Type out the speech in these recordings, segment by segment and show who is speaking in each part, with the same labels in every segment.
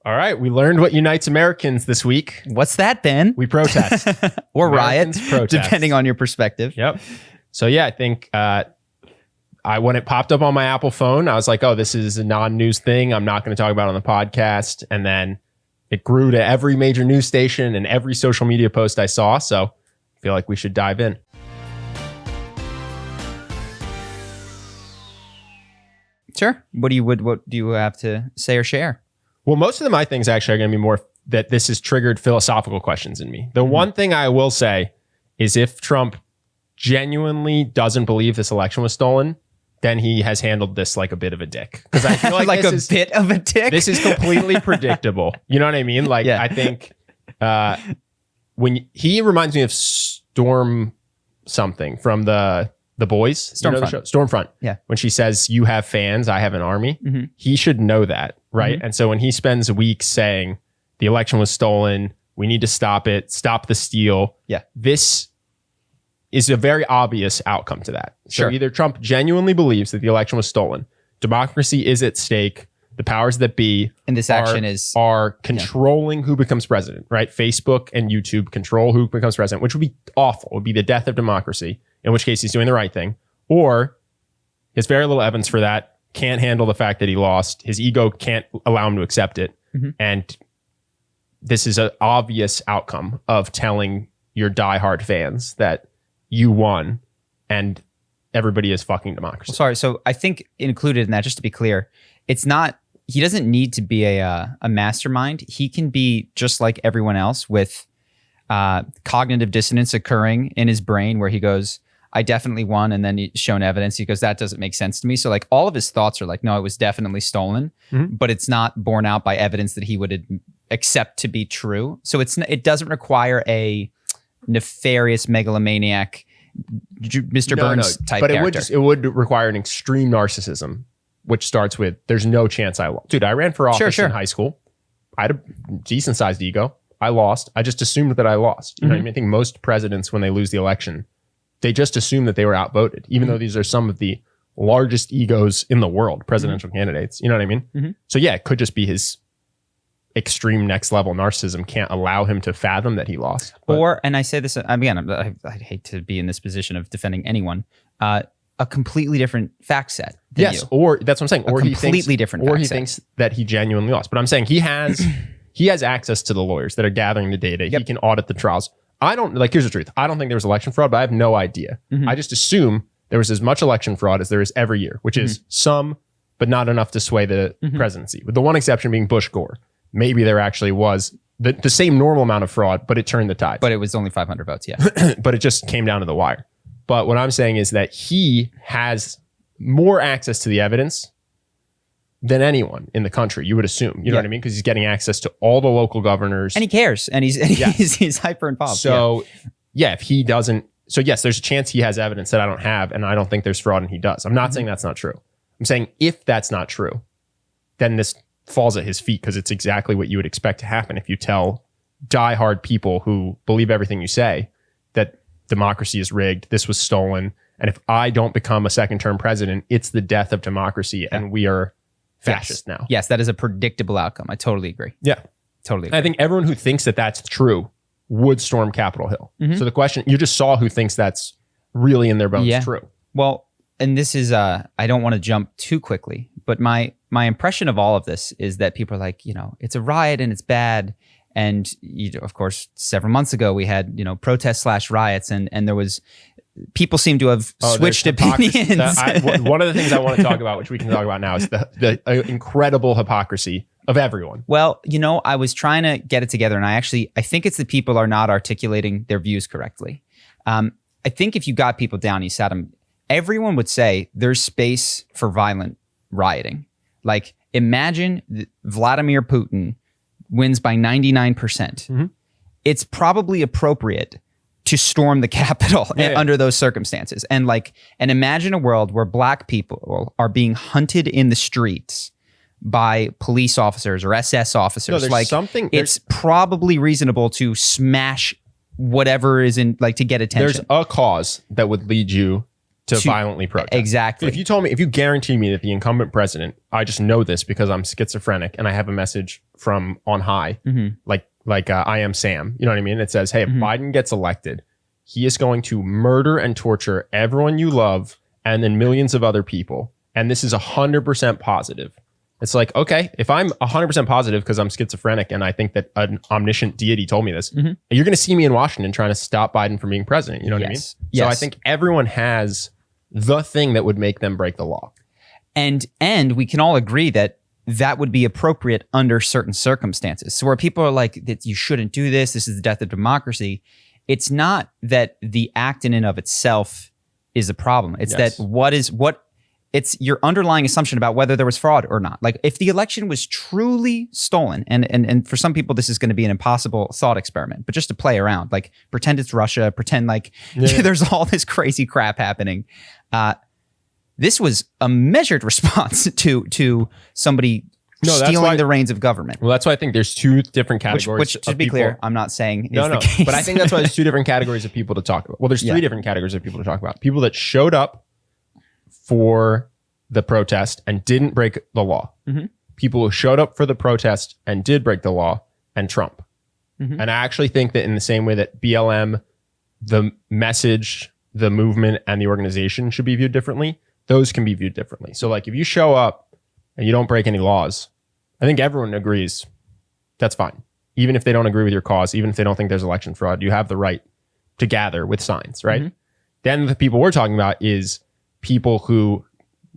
Speaker 1: All right, we learned what unites Americans this week.
Speaker 2: What's that, Ben?
Speaker 1: We protest.
Speaker 2: Or riot,
Speaker 1: protest.
Speaker 2: depending on your perspective.
Speaker 1: Yep. So yeah, I think when it popped up on my Apple phone, I was like, oh, this is a non-news thing. I'm not going to talk about it on the podcast. And then it grew to every major news station and every social media post I saw. So I feel like we should dive in.
Speaker 2: Sure. What do you have to say or share?
Speaker 1: Well, most of my things actually are going to be more that this has triggered philosophical questions in me. The one thing I will say is if Trump genuinely doesn't believe this election was stolen, then he has handled this like a bit of a dick. Because I feel like
Speaker 2: bit of a dick?
Speaker 1: This is completely predictable. You know what I mean? Like, yeah. I think when he reminds me of Storm something from the Boys.
Speaker 2: Stormfront.
Speaker 1: You know the show? Stormfront.
Speaker 2: Yeah.
Speaker 1: When she says, you have fans, I have an army. Mm-hmm. He should know that, right? Mm-hmm. And so when he spends weeks saying the election was stolen, we need to stop it, stop the steal.
Speaker 2: Yeah.
Speaker 1: This is a very obvious outcome to that.
Speaker 2: Sure.
Speaker 1: So either Trump genuinely believes that the election was stolen, democracy is at stake, the powers that be
Speaker 2: and this action
Speaker 1: are controlling who becomes president, right? Facebook and YouTube control who becomes president, which would be awful. It would be the death of democracy, in which case he's doing the right thing. Or he has very little evidence for that, can't handle the fact that he lost. His ego can't allow him to accept it. Mm-hmm. And this is an obvious outcome of telling your diehard fans that you won and everybody is fucking democracy.
Speaker 2: Well, sorry. So I think included in that, just to be clear, it's not, he doesn't need to be a mastermind. He can be just like everyone else with cognitive dissonance occurring in his brain where he goes, I definitely won. And then he's shown evidence. He goes, that doesn't make sense to me. So like all of his thoughts are like, no, it was definitely stolen, but it's not borne out by evidence that he would accept to be true. So it doesn't require a nefarious megalomaniac Mr. Burns type
Speaker 1: but
Speaker 2: character.
Speaker 1: It would require an extreme narcissism, which starts with there's no chance I lost. Dude, I ran for office in high school. I had a decent sized ego. I lost. I just assumed that I lost. You know what I mean? I think most presidents, when they lose the election, they just assume that they were outvoted, even though these are some of the largest egos in the world, presidential candidates. You know what I mean? So yeah, it could just be his extreme next level narcissism can't allow him to fathom that he lost.
Speaker 2: And I say this again, I hate to be in this position of defending anyone, a completely different fact set than you.
Speaker 1: Or that's what I'm saying.
Speaker 2: Or he
Speaker 1: thinks that he genuinely lost. But I'm saying he has access to the lawyers that are gathering the data. Yep. He can audit the trials. Here's the truth. I don't think there was election fraud, but I have no idea. I just assume there was as much election fraud as there is every year, which is some, but not enough to sway the presidency. With the one exception being Bush Gore. Maybe there actually was the same normal amount of fraud, but it turned the tide.
Speaker 2: But it was only 500 votes, yeah.
Speaker 1: But it just came down to the wire. But what I'm saying is that he has more access to the evidence than anyone in the country, you would assume. You know what I mean? Because he's getting access to all the local governors.
Speaker 2: And he cares. And he's hyper involved.
Speaker 1: So, if he doesn't... So, yes, there's a chance he has evidence that I don't have, and I don't think there's fraud, and he does. I'm not saying that's not true. I'm saying if that's not true, then this falls at his feet because it's exactly what you would expect to happen if you tell diehard people who believe everything you say that democracy is rigged, this was stolen, and if I don't become a second-term president, it's the death of democracy, and we are fascist now.
Speaker 2: Yes, that is a predictable outcome. I totally agree.
Speaker 1: Yeah.
Speaker 2: Totally agree.
Speaker 1: I think everyone who thinks that that's true would storm Capitol Hill. So the question, you just saw who thinks that's really in their bones true.
Speaker 2: Well, and this is, I don't want to jump too quickly, but my impression of all of this is that people are like, it's a riot and it's bad. And of course, several months ago, we had, protests / riots and there was, people seem to have switched opinions.
Speaker 1: One of the things I want to talk about, which we can talk about now, is the incredible hypocrisy of everyone.
Speaker 2: Well, I was trying to get it together and I think it's that people are not articulating their views correctly. I think if you got people down, you sat them, everyone would say there's space for violent rioting. Like, imagine Vladimir Putin wins by 99%. It's probably appropriate to storm the Capitol under those circumstances. And imagine a world where black people are being hunted in the streets by police officers or SS officers. It's probably reasonable to smash whatever is in, to get attention.
Speaker 1: There's a cause that would lead you to violently protest.
Speaker 2: Exactly.
Speaker 1: If you guarantee me that the incumbent president, I just know this because I'm schizophrenic and I have a message from on high, like I am Sam, you know what I mean? It says, hey, if Biden gets elected, he is going to murder and torture everyone you love and then millions of other people. And this is 100% positive. It's like, okay, if I'm 100% positive because I'm schizophrenic and I think that an omniscient deity told me this, you're going to see me in Washington trying to stop Biden from being president. You know what I mean? So I think everyone has the thing that would make them break the law.
Speaker 2: And we can all agree that would be appropriate under certain circumstances. So where people are like, that you shouldn't do this, this is the death of democracy. It's not that the act in and of itself is a problem. It's that it's your underlying assumption about whether there was fraud or not. Like if the election was truly stolen, and for some people this is going to be an impossible thought experiment, but just to play around, like pretend it's Russia, pretend like there's all this crazy crap happening. This was a measured response to somebody stealing the reins of government.
Speaker 1: Well, that's why I think there's two different categories.
Speaker 2: Which to be clear, I'm not saying is the case.
Speaker 1: But I think that's why there's two different categories of people to talk about. Well, there's three different categories of people to talk about. People that showed up for the protest and didn't break the law. People who showed up for the protest and did break the law, and Trump. And I actually think that in the same way that BLM, the message, the movement, and the organization should be viewed differently, those can be viewed differently. So like if you show up and you don't break any laws, I think everyone agrees that's fine. Even if they don't agree with your cause, even if they don't think there's election fraud, you have the right to gather with signs, right? Then the people we're talking about is people who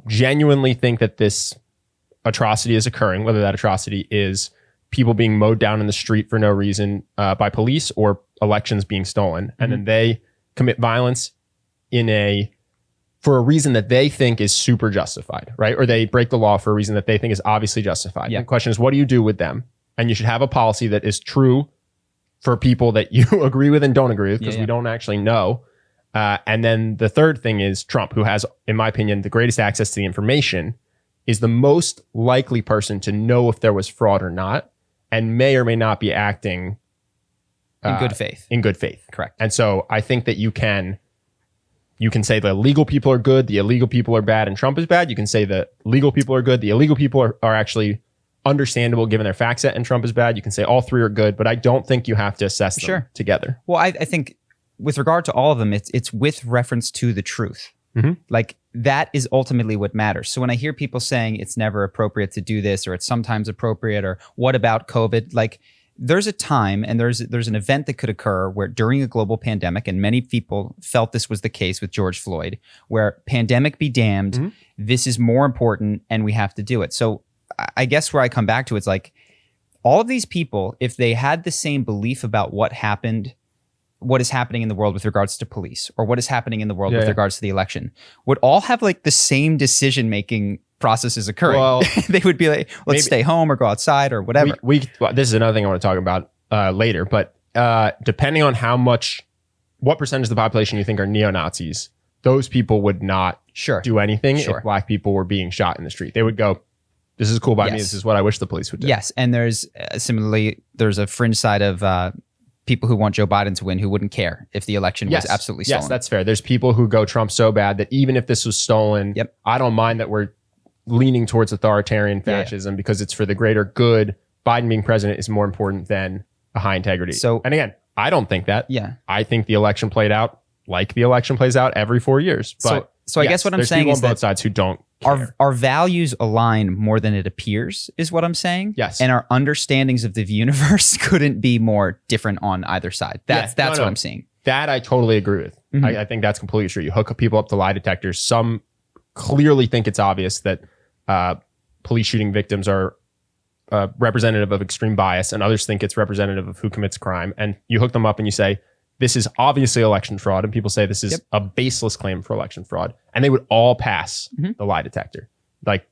Speaker 1: genuinely think that this atrocity is occurring, whether that atrocity is people being mowed down in the street for no reason by police or elections being stolen. And then they commit violence for a reason that they think is super justified, right? Or they break the law for a reason that they think is obviously justified. The question is, what do you do with them? And you should have a policy that is true for people that you agree with and don't agree with, because we don't actually know. And then the third thing is Trump, who has, in my opinion, the greatest access to the information, is the most likely person to know if there was fraud or not, and may or may not be acting
Speaker 2: in good faith.
Speaker 1: In good faith.
Speaker 2: Correct.
Speaker 1: And so I think that you can say the legal people are good, the illegal people are bad, and Trump is bad. You can say the legal people are good, the illegal people are actually understandable given their fact set, and Trump is bad. You can say all three are good, but I don't think you have to assess them together.
Speaker 2: Well, I think with regard to all of them, it's with reference to the truth. Like that is ultimately what matters. So when I hear people saying it's never appropriate to do this, or it's sometimes appropriate, or what about COVID? Like there's a time and there's an event that could occur where during a global pandemic, and many people felt this was the case with George Floyd, where pandemic be damned, this is more important and we have to do it. So I guess where I come back to, it's like all of these people, if they had the same belief about what is happening in the world with regards to police, or what is happening in the world with regards to the election, would all have like the same decision-making processes occurring. Well, they would be like, let's stay home or go outside or whatever.
Speaker 1: This is another thing I want to talk about later, but depending on what percentage of the population you think are neo-Nazis, those people would not do anything if black people were being shot in the street. They would go, this is cool by me. This is what I wish the police would do.
Speaker 2: Yes. And there's similarly, there's a fringe side of people who want Joe Biden to win who wouldn't care if the election was absolutely stolen.
Speaker 1: Yes, that's fair. There's people who go Trump so bad that even if this was stolen, I don't mind that we're leaning towards authoritarian fascism because it's for the greater good. Biden being president is more important than a high integrity. So, and again, I don't think that. I think the election played out like the election plays out every 4 years. But
Speaker 2: so I guess what I'm saying is
Speaker 1: that on both sides who don't care.
Speaker 2: Our values align more than it appears, is what I'm saying.
Speaker 1: Yes.
Speaker 2: And our understandings of the universe couldn't be more different on either side. That's what I'm seeing.
Speaker 1: That I totally agree with. I think that's completely true. You hook people up to lie detectors. Some clearly think it's obvious that police shooting victims are representative of extreme bias, and others think it's representative of who commits crime. And you hook them up and you say, this is obviously election fraud. And people say this is a baseless claim for election fraud. And they would all pass the lie detector. Like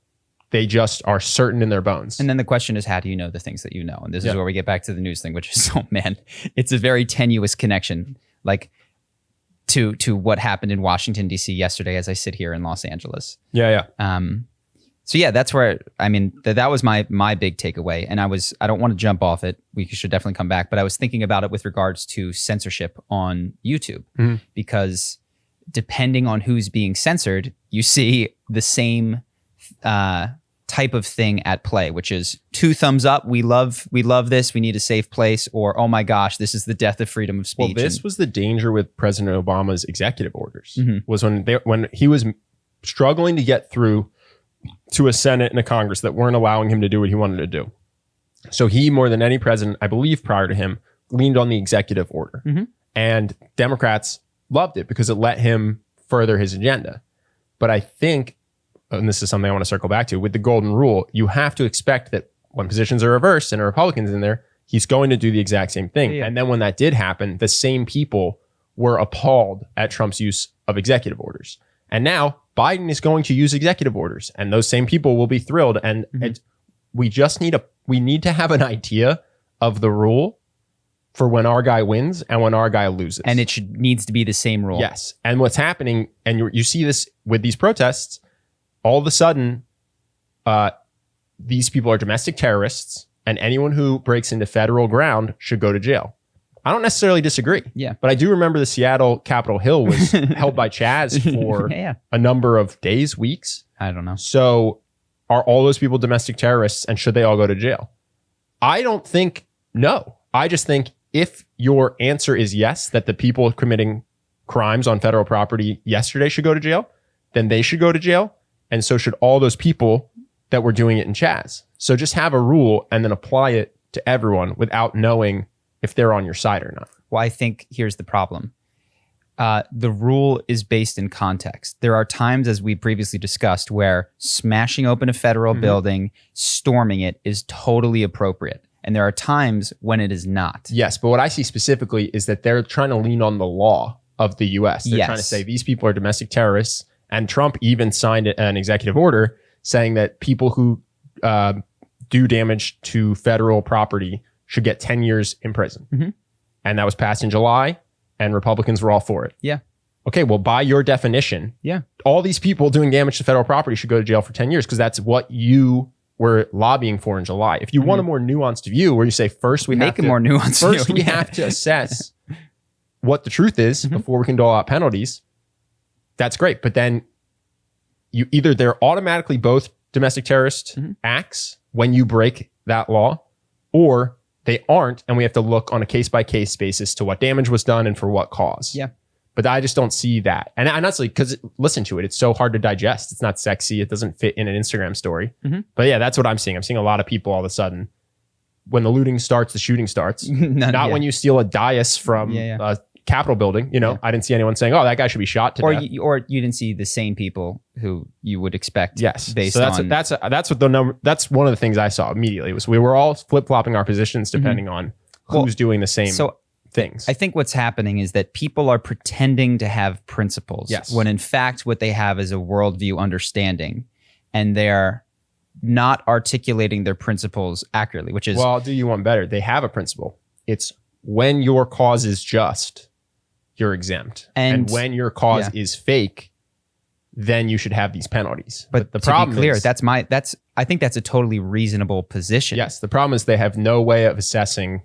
Speaker 1: they just are certain in their bones.
Speaker 2: And then the question is, how do you know the things that you know? And this is where we get back to the news thing, which is, oh man, it's a very tenuous connection. Like to what happened in Washington, D.C. yesterday as I sit here in Los Angeles. So yeah, that's where, I mean, that was my big takeaway. And I don't want to jump off it. We should definitely come back. But I was thinking about it with regards to censorship on YouTube, because depending on who's being censored, you see the same type of thing at play, which is 2 thumbs up. We love this. We need a safe place. Or, oh my gosh, this is the death of freedom of speech.
Speaker 1: Well, this was the danger with President Obama's executive orders, was when he was struggling to get through to a Senate and a Congress that weren't allowing him to do what he wanted to do. So he, more than any president, I believe prior to him, leaned on the executive order. And Democrats loved it because it let him further his agenda. But I think, and this is something I want to circle back to, with the golden rule, you have to expect that when positions are reversed and a Republican's in there, he's going to do the exact same thing. Yeah. And then when that did happen, the same people were appalled at Trump's use of executive orders. And now Biden is going to use executive orders, and those same people will be thrilled. And we just need to have an idea of the rule for when our guy wins and when our guy loses.
Speaker 2: And it needs to be the same rule.
Speaker 1: Yes. And what's happening, and you see this with these protests, all of a sudden, these people are domestic terrorists, and anyone who breaks into federal ground should go to jail. I don't necessarily disagree.
Speaker 2: Yeah.
Speaker 1: But I do remember the Seattle Capitol Hill was held by Chaz for a number of days, weeks.
Speaker 2: I don't know.
Speaker 1: So are all those people domestic terrorists, and should they all go to jail? I don't think no. I just think if your answer is yes, that the people committing crimes on federal property yesterday should go to jail, then they should go to jail. And so should all those people that were doing it in Chaz. So just have a rule and then apply it to everyone without knowing if they're on your side or not.
Speaker 2: Well, I think here's the problem. The rule is based in context. There are times, as we previously discussed, where smashing open a federal building, storming it is totally appropriate. And there are times when it is not.
Speaker 1: Yes, but what I see specifically is that they're trying to lean on the law of the U.S. They're trying to say these people are domestic terrorists. And Trump even signed an executive order saying that people who do damage to federal property should get 10 years in prison. And that was passed in July, and Republicans were all for it.
Speaker 2: Yeah.
Speaker 1: Okay, well, by your definition, all these people doing damage to federal property should go to jail for 10 years because that's what you were lobbying for in July. If you want a more nuanced view where you say first we have to assess what the truth is before we can dole out penalties, that's great. But then they're automatically both domestic terrorist acts when you break that law, or they aren't, and we have to look on a case-by-case basis to what damage was done and for what cause.
Speaker 2: Yeah. But
Speaker 1: I just don't see that. And honestly, because listen to it, it's so hard to digest. It's not sexy. It doesn't fit in an Instagram story. But yeah, that's what I'm seeing. I'm seeing a lot of people all of a sudden, when the looting starts, the shooting starts. Not when you steal a dais from a Capitol building. I didn't see anyone saying, "Oh, that guy should be shot to death."
Speaker 2: Or you didn't see the same people who you would expect.
Speaker 1: Yes,
Speaker 2: based
Speaker 1: so
Speaker 2: on
Speaker 1: that's what the number. That's one of the things I saw immediately was we were all flip flopping our positions depending on who's doing the same things.
Speaker 2: I think what's happening is that people are pretending to have principles when in fact what they have is a worldview understanding, and they're not articulating their principles accurately, which is...
Speaker 1: Well, I'll do you one better. They have a principle. It's when your cause is just, you're exempt. And when your cause is fake, then you should have these penalties.
Speaker 2: But the problem is... To be clear, I think that's a totally reasonable position.
Speaker 1: Yes, the problem is they have no way of assessing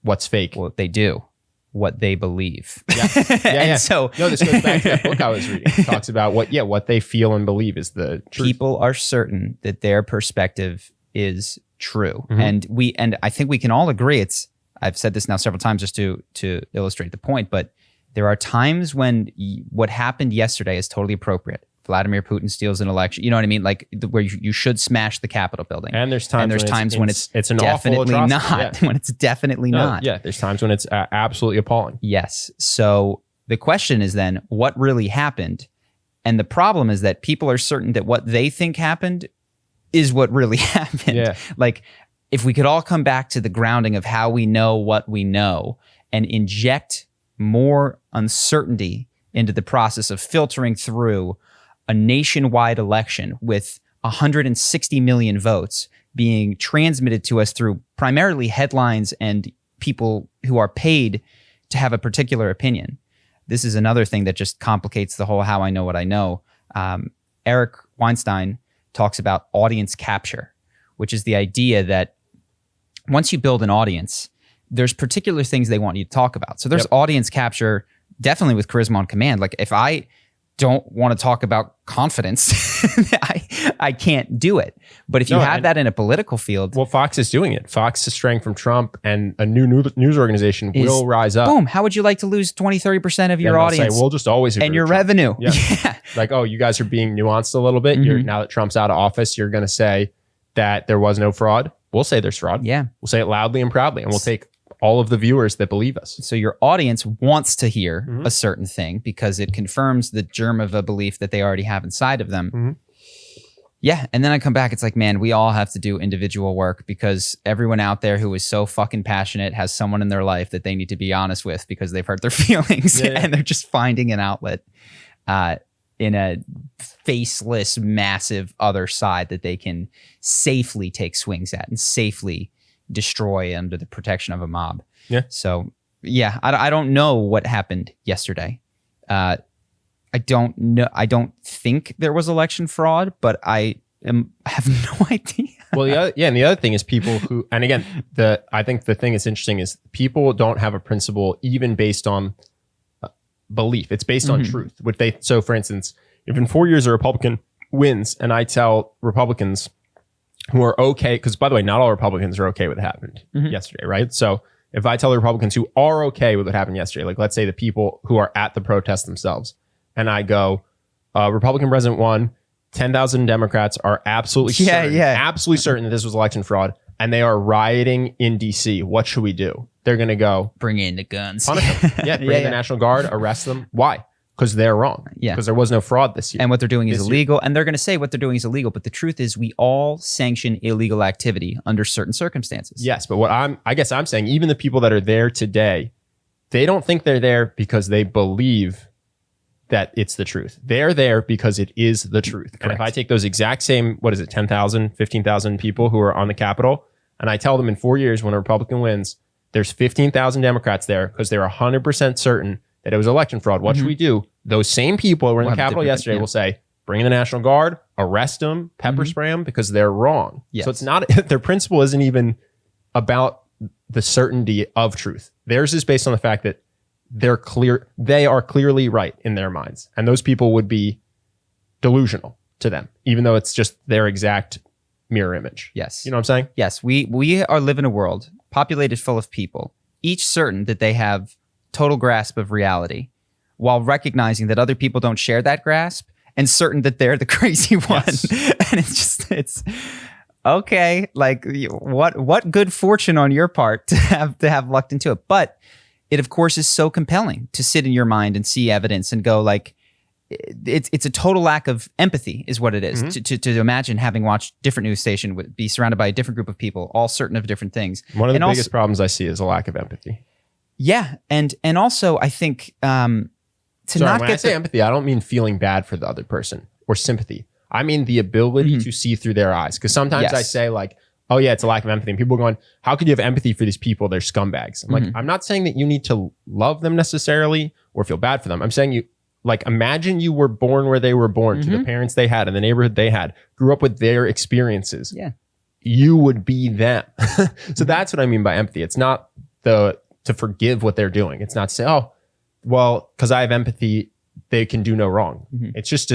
Speaker 1: what's fake.
Speaker 2: Well, they do. What they believe.
Speaker 1: Yeah.
Speaker 2: So
Speaker 1: this goes back to that book I was reading. It talks about what they feel and believe is the truth.
Speaker 2: People are certain that their perspective is true. And I think we can all agree I've said this now several times just to illustrate the point, but there are times when what happened yesterday is totally appropriate. Vladimir Putin steals an election. You know what I mean? Like where you should smash the Capitol building.
Speaker 1: And there's times when it's an
Speaker 2: definitely
Speaker 1: awful
Speaker 2: not. When it's definitely not.
Speaker 1: Yeah, there's times when it's absolutely appalling.
Speaker 2: Yes. So the question is then, what really happened? And the problem is that people are certain that what they think happened is what really happened.
Speaker 1: Yeah.
Speaker 2: Like if we could all come back to the grounding of how we know what we know and inject more uncertainty into the process of filtering through a nationwide election with 160 million votes being transmitted to us through primarily headlines and people who are paid to have a particular opinion. This is another thing that just complicates the whole how I know what I know. Eric Weinstein talks about audience capture, which is the idea that once you build an audience, there's particular things they want you to talk about. So there's audience capture definitely with charisma on command. Like if I don't want to talk about confidence, I can't do it. But if you have that in a political field.
Speaker 1: Well, Fox is doing it. Fox is straying from Trump, and a new news organization will rise up.
Speaker 2: Boom. How would you like to lose 20, 30% of your audience?
Speaker 1: Say, we'll just always agree
Speaker 2: and your
Speaker 1: with Trump.
Speaker 2: revenue.
Speaker 1: Yeah. Like, oh, you guys are being nuanced a little bit. Now that Trump's out of office, you're going to say that there was no fraud. We'll say there's fraud.
Speaker 2: Yeah.
Speaker 1: We'll say it loudly and proudly, and we'll take all of the viewers that believe us.
Speaker 2: So your audience wants to hear a certain thing because it confirms the germ of a belief that they already have inside of them. Yeah. And then I come back, it's like, man, we all have to do individual work because everyone out there who is so fucking passionate has someone in their life that they need to be honest with because they've hurt their feelings and they're just finding an outlet in a faceless, massive other side that they can safely take swings at and safely destroy under the protection of a mob.
Speaker 1: Yeah.
Speaker 2: So yeah, I don't know what happened yesterday. I don't know. I don't think there was election fraud, but I have no idea.
Speaker 1: Well, and the other thing is people who, and again, I think the thing that's interesting is people don't have a principle even based on belief. It's based on truth. So for instance, if in 4 years a Republican wins and I tell Republicans who are okay, because by the way, not all Republicans are okay with what happened yesterday, right? So if I tell the Republicans who are okay with what happened yesterday, like let's say the people who are at the protest themselves, and I go, Republican president won, 10,000 Democrats are absolutely certain that this was election fraud, and they are rioting in DC. What should we do? They're going to go,
Speaker 2: bring in the guns.
Speaker 1: Punish them. Bring in the National Guard, arrest them. Why? Because they're wrong. Yeah. Because there was no fraud this year.
Speaker 2: And what they're doing is illegal. And they're going to say what they're doing is illegal. But the truth is we all sanction illegal activity under certain circumstances.
Speaker 1: Yes. But I guess I'm saying, even the people that are there today, they don't think they're there because they believe that it's the truth. They're there because it is the truth. Correct. And if I take those exact same, 10,000, 15,000 people who are on the Capitol, and I tell them in 4 years when a Republican wins, there's 15,000 Democrats there because they're 100% certain that it was election fraud. What should we do? Those same people who were in the Capitol yesterday will say, bring in the National Guard, arrest them, pepper spray them because they're wrong. Yes. So it's not, their principle isn't even about the certainty of truth. Theirs is based on the fact that they are clearly right in their minds. And those people would be delusional to them, even though it's just their exact mirror image.
Speaker 2: Yes.
Speaker 1: You know what I'm saying?
Speaker 2: Yes. We are live in a world populated full of people, each certain that they have total grasp of reality, while recognizing that other people don't share that grasp and certain that they're the crazy one. Yes. And it's okay. Like what good fortune on your part to have lucked into it. But it of course is so compelling to sit in your mind and see evidence and go like, it's a total lack of empathy is what it is. To imagine having watched different news station, be surrounded by a different group of people, all certain of different things.
Speaker 1: One of the biggest problems I see is a lack of empathy.
Speaker 2: Yeah. And also I think when I say
Speaker 1: empathy, I don't mean feeling bad for the other person or sympathy. I mean the ability to see through their eyes. Because sometimes I say like, oh yeah, it's a lack of empathy. And people are going, how could you have empathy for these people? They're scumbags. I'm like, I'm not saying that you need to love them necessarily or feel bad for them. I'm saying imagine you were born where they were born, to the parents they had, in the neighborhood they had, grew up with their experiences.
Speaker 2: Yeah.
Speaker 1: You would be them. So that's what I mean by empathy. It's not to forgive what they're doing. It's not to say, oh, well, because I have empathy, they can do no wrong. It's just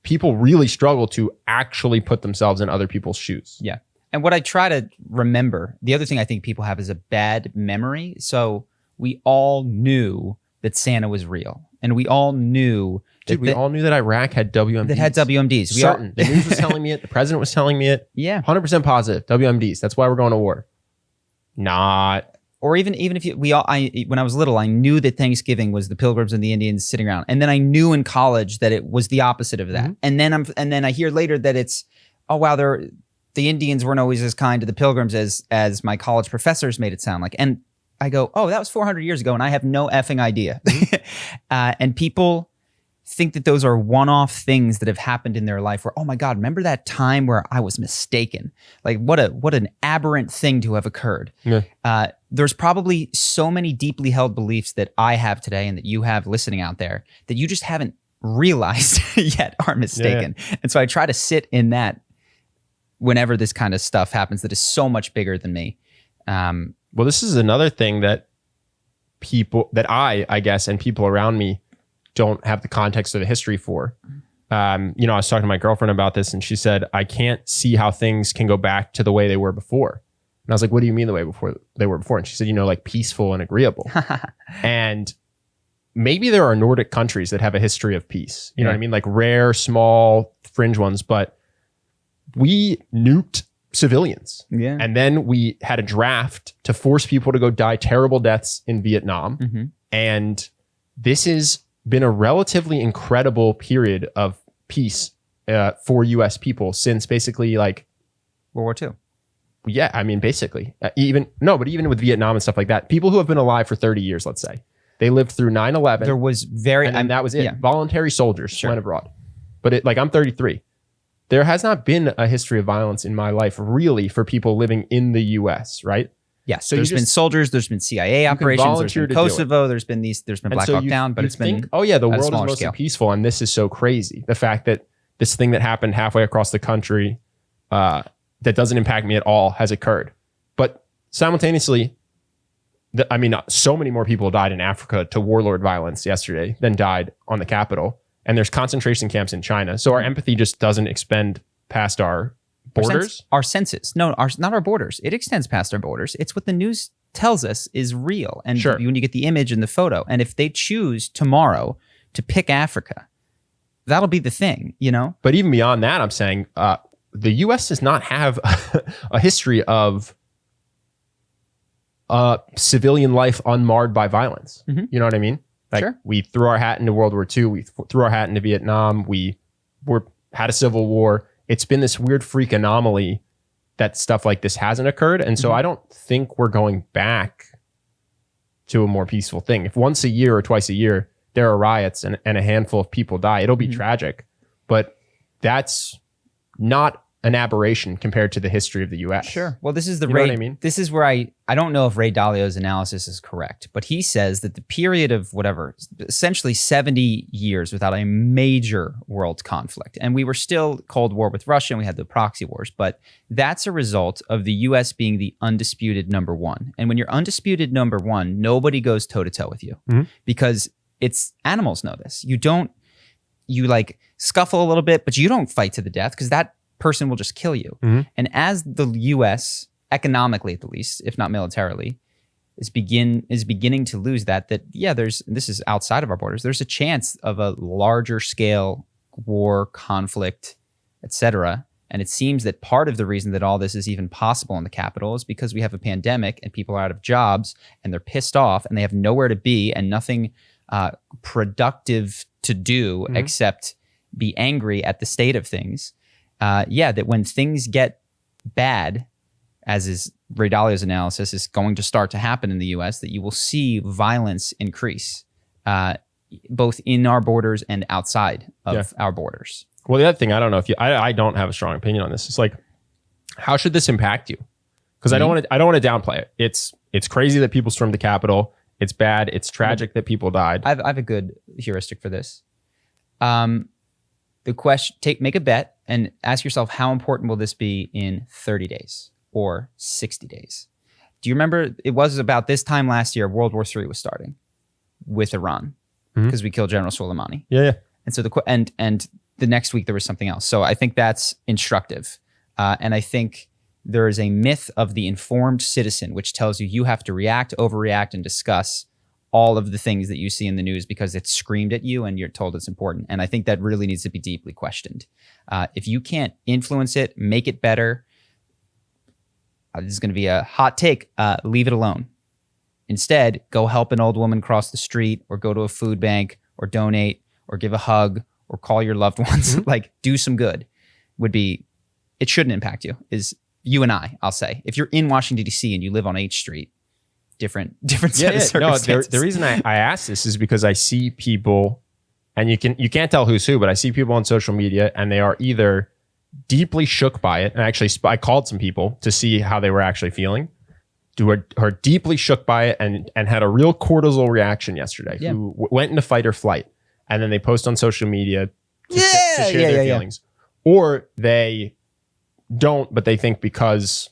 Speaker 1: people really struggle to actually put themselves in other people's shoes.
Speaker 2: Yeah. And what I try to remember, the other thing I think people have is a bad memory. So we all knew that Santa was real. And we all knew
Speaker 1: we all knew that Iraq had WMDs.
Speaker 2: That had WMDs.
Speaker 1: The news was telling me it. The president was telling me it.
Speaker 2: Yeah.
Speaker 1: 100% positive. WMDs. That's why we're going to war. Not.
Speaker 2: Or even if when I was little, I knew that Thanksgiving was the Pilgrims and the Indians sitting around. And then I knew in college that it was the opposite of that. And then I hear later that it's, oh wow, the Indians weren't always as kind to the Pilgrims as my college professors made it sound like. And I go, oh, that was 400 years ago, and I have no effing idea. And people think that those are one-off things that have happened in their life where, oh my God, remember that time where I was mistaken? Like what an aberrant thing to have occurred. Yeah. There's probably so many deeply held beliefs that I have today and that you have listening out there that you just haven't realized yet are mistaken. Yeah. And so I try to sit in that whenever this kind of stuff happens that is so much bigger than me.
Speaker 1: Well, this is another thing that people that I guess, and people around me don't have the context or the history for. I was talking to my girlfriend about this, and she said, I can't see how things can go back to the way they were before. And I was like, what do you mean the way they were before? And she said, like peaceful and agreeable. And maybe there are Nordic countries that have a history of peace. You know what I mean? Like rare, small, fringe ones, but we nuked civilians. Yeah. And then we had a draft to force people to go die terrible deaths in Vietnam. Mm-hmm. And this has been a relatively incredible period of peace for US people since basically like
Speaker 2: World War II.
Speaker 1: Yeah, I mean, basically. Even with Vietnam and stuff like that, people who have been alive for 30 years, let's say, they lived through 9/11.
Speaker 2: There was
Speaker 1: and that was it. Yeah. Voluntary soldiers went abroad. But I'm 33. There has not been a history of violence in my life, really, for people living in the US, right?
Speaker 2: Yes. So there's been soldiers, there's been CIA operations, there's been Kosovo, there's been Black Hawk Down, but it's been
Speaker 1: the world is mostly peaceful, and this is so crazy. The fact that this thing that happened halfway across the country that doesn't impact me at all has occurred. But simultaneously, so many more people died in Africa to warlord violence yesterday than died on the Capitol. And there's concentration camps in China. So our empathy just doesn't expend past our borders.
Speaker 2: Our senses. No, not our borders. It extends past our borders. It's what the news tells us is real. And when you get the image and the photo, and if they choose tomorrow to pick Africa, that'll be the thing, But
Speaker 1: even beyond that, I'm saying the U.S. does not have a history of civilian life unmarred by violence. Mm-hmm. You know what I mean? We threw our hat into World War II. We threw our hat into Vietnam. We had a civil war. It's been this weird freak anomaly that stuff like this hasn't occurred. And so I don't think we're going back to a more peaceful thing. If once a year or twice a year there are riots and a handful of people die, it'll be tragic. But that's not an aberration compared to the history of the U.S.
Speaker 2: Sure. Well, this is This is where I don't know if Ray Dalio's analysis is correct, but he says that the period of essentially 70 years without a major world conflict, and we were still Cold War with Russia and we had the proxy wars, but that's a result of the U.S. being the undisputed number one. And when you're undisputed number one, nobody goes toe to toe with you because animals know this. You scuffle a little bit, but you don't fight to the death because that person will just kill you. Mm-hmm. And as the U.S., economically at the least, if not militarily, is beginning to lose this is outside of our borders. There's a chance of a larger scale war, conflict, etc. And it seems that part of the reason that all this is even possible in the Capitol is because we have a pandemic and people are out of jobs and they're pissed off and they have nowhere to be and nothing productive to do except be angry at the state of things. That when things get bad, as is Ray Dalio's analysis, is going to start to happen in the U.S., that you will see violence increase, both in our borders and outside of our borders.
Speaker 1: Well, the other thing, I don't know if I don't have a strong opinion on this. It's like, how should this impact you? Because I don't want to downplay it. It's crazy that people stormed the Capitol. It's bad. It's tragic that people died.
Speaker 2: I have a good heuristic for this. The question: make a bet and ask yourself, how important will this be in 30 days or 60 days? Do you remember it was about this time last year, World War III was starting with Iran because we killed General Soleimani.
Speaker 1: Yeah.
Speaker 2: And so and the next week there was something else. So I think that's instructive. And I think there is a myth of the informed citizen, which tells you have to react, overreact, and discuss all of the things that you see in the news because it's screamed at you and you're told it's important. And I think that really needs to be deeply questioned. If you can't influence it, make it better, this is going to be a hot take, leave it alone. Instead, go help an old woman cross the street or go to a food bank or donate or give a hug or call your loved ones. Do some good. It shouldn't impact you, is you and I'll say. If you're in Washington, D.C. and you live on H Street, different set of circumstances.
Speaker 1: The reason I ask this is because I see people, and you can't tell who's who, but I see people on social media and they are either deeply shook by it, and actually I called some people to see how they were actually feeling, who are deeply shook by it and had a real cortisol reaction yesterday, who went into fight or flight, and then they post on social media to share their feelings. Or they don't, but they think because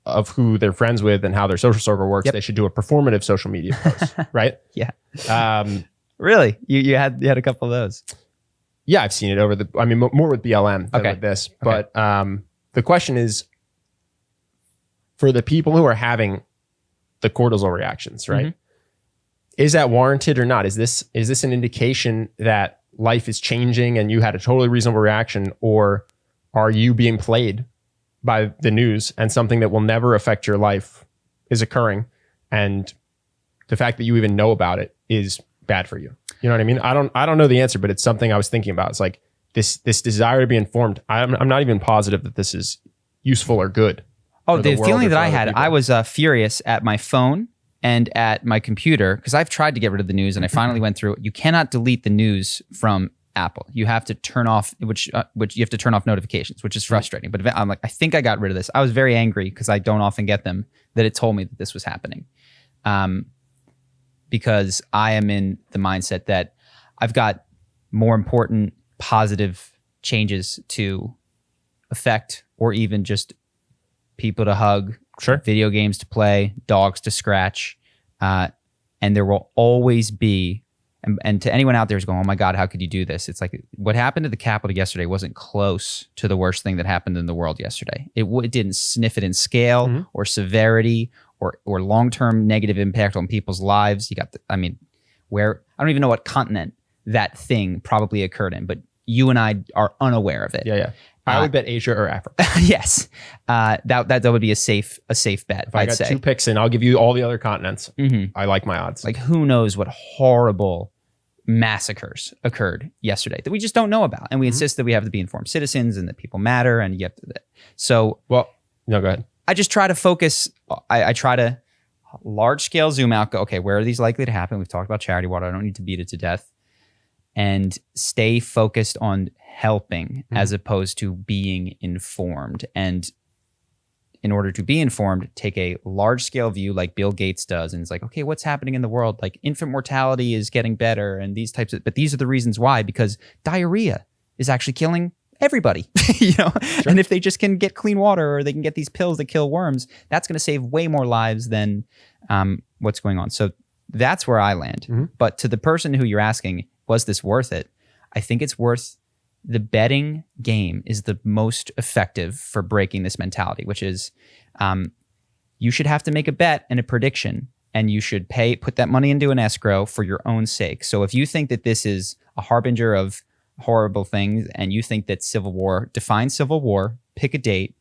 Speaker 1: of who they're friends with and how their social circle works, they should do a performative social media post, right?
Speaker 2: Yeah. Really? You had a couple of those?
Speaker 1: Yeah, I've seen it more with BLM than with this. But the question is, for the people who are having the cortisol reactions, right? Is that warranted or not? Is this an indication that life is changing and you had a totally reasonable reaction, or are you being played by the news and something that will never affect your life is occurring, and the fact that you even know about it is bad for you? You know what I mean? I don't know the answer, but it's something I was thinking about. It's like this desire to be informed. I'm not even positive that this is useful or good.
Speaker 2: Oh, the feeling that I had, I was furious at my phone and at my computer, because I've tried to get rid of the news and I finally went through it. You cannot delete the news from Apple. You have to turn off, which you have to turn off notifications, which is frustrating. But I'm like, I think I got rid of this. I was very angry because I don't often get them, that it told me that this was happening. Because I am in the mindset that I've got more important positive changes to affect, or even just people to hug, video games to play, dogs to scratch. And there will always be, and to anyone out there who's going, oh my God, how could you do this? It's like, what happened to the Capitol yesterday wasn't close to the worst thing that happened in the world yesterday. It didn't sniff it in scale or severity or long-term negative impact on people's lives. You got where, I don't even know what continent that thing probably occurred in, but you and I are unaware of it.
Speaker 1: Yeah. I would bet Asia or Africa.
Speaker 2: Yes. That would be a safe bet.
Speaker 1: If I got 2 picks in, I'll give you all the other continents. I like my odds.
Speaker 2: Like, who knows what horrible massacres occurred yesterday that we just don't know about. And we insist that we have to be informed citizens and that people matter. And you have to,
Speaker 1: go ahead.
Speaker 2: I just try to focus. I try to large scale zoom out, go, okay, where are these likely to happen? We've talked about charity water. I don't need to beat it to death. And stay focused on helping as opposed to being informed. And in order to be informed, take a large scale view like Bill Gates does. And it's like, okay, what's happening in the world? Like, infant mortality is getting better and these types of, but these are the reasons why, because diarrhea is actually killing everybody, And if they just can get clean water, or they can get these pills that kill worms, that's going to save way more lives than what's going on. So that's where I land. But to the person who you're asking, was this worth it? I think it's worth. The betting game is the most effective for breaking this mentality, which is you should have to make a bet and a prediction, and you should put that money into an escrow for your own sake. So if you think that this is a harbinger of horrible things, and you think that define civil war, pick a date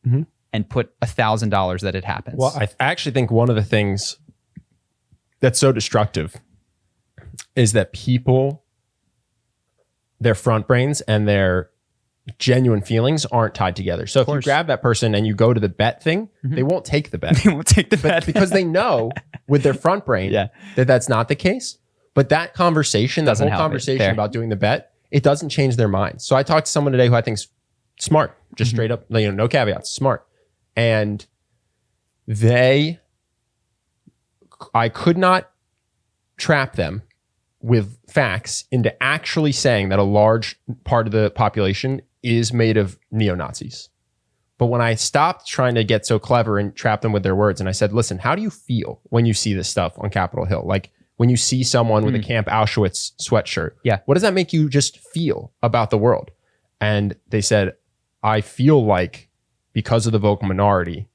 Speaker 2: and put $1,000 that it happens.
Speaker 1: Well, I actually think one of the things that's so destructive is that people, their front brains and their genuine feelings aren't tied together. So if you grab that person and you go to the bet thing, they won't take the bet.
Speaker 2: They won't take the bet
Speaker 1: because they know with their front brain that that's not the case. But that conversation, that whole conversation about doing the bet, it doesn't change their mind. So I talked to someone today who I think is smart, just straight up, no caveats, smart. And I could not trap them with facts into actually saying that a large part of the population is made of neo-Nazis. But when I stopped trying to get so clever and trap them with their words, and I said, listen, how do you feel when you see this stuff on Capitol Hill? Like when you see someone with a Camp Auschwitz sweatshirt, what does that make you just feel about the world? And they said, I feel like because of the vocal minority,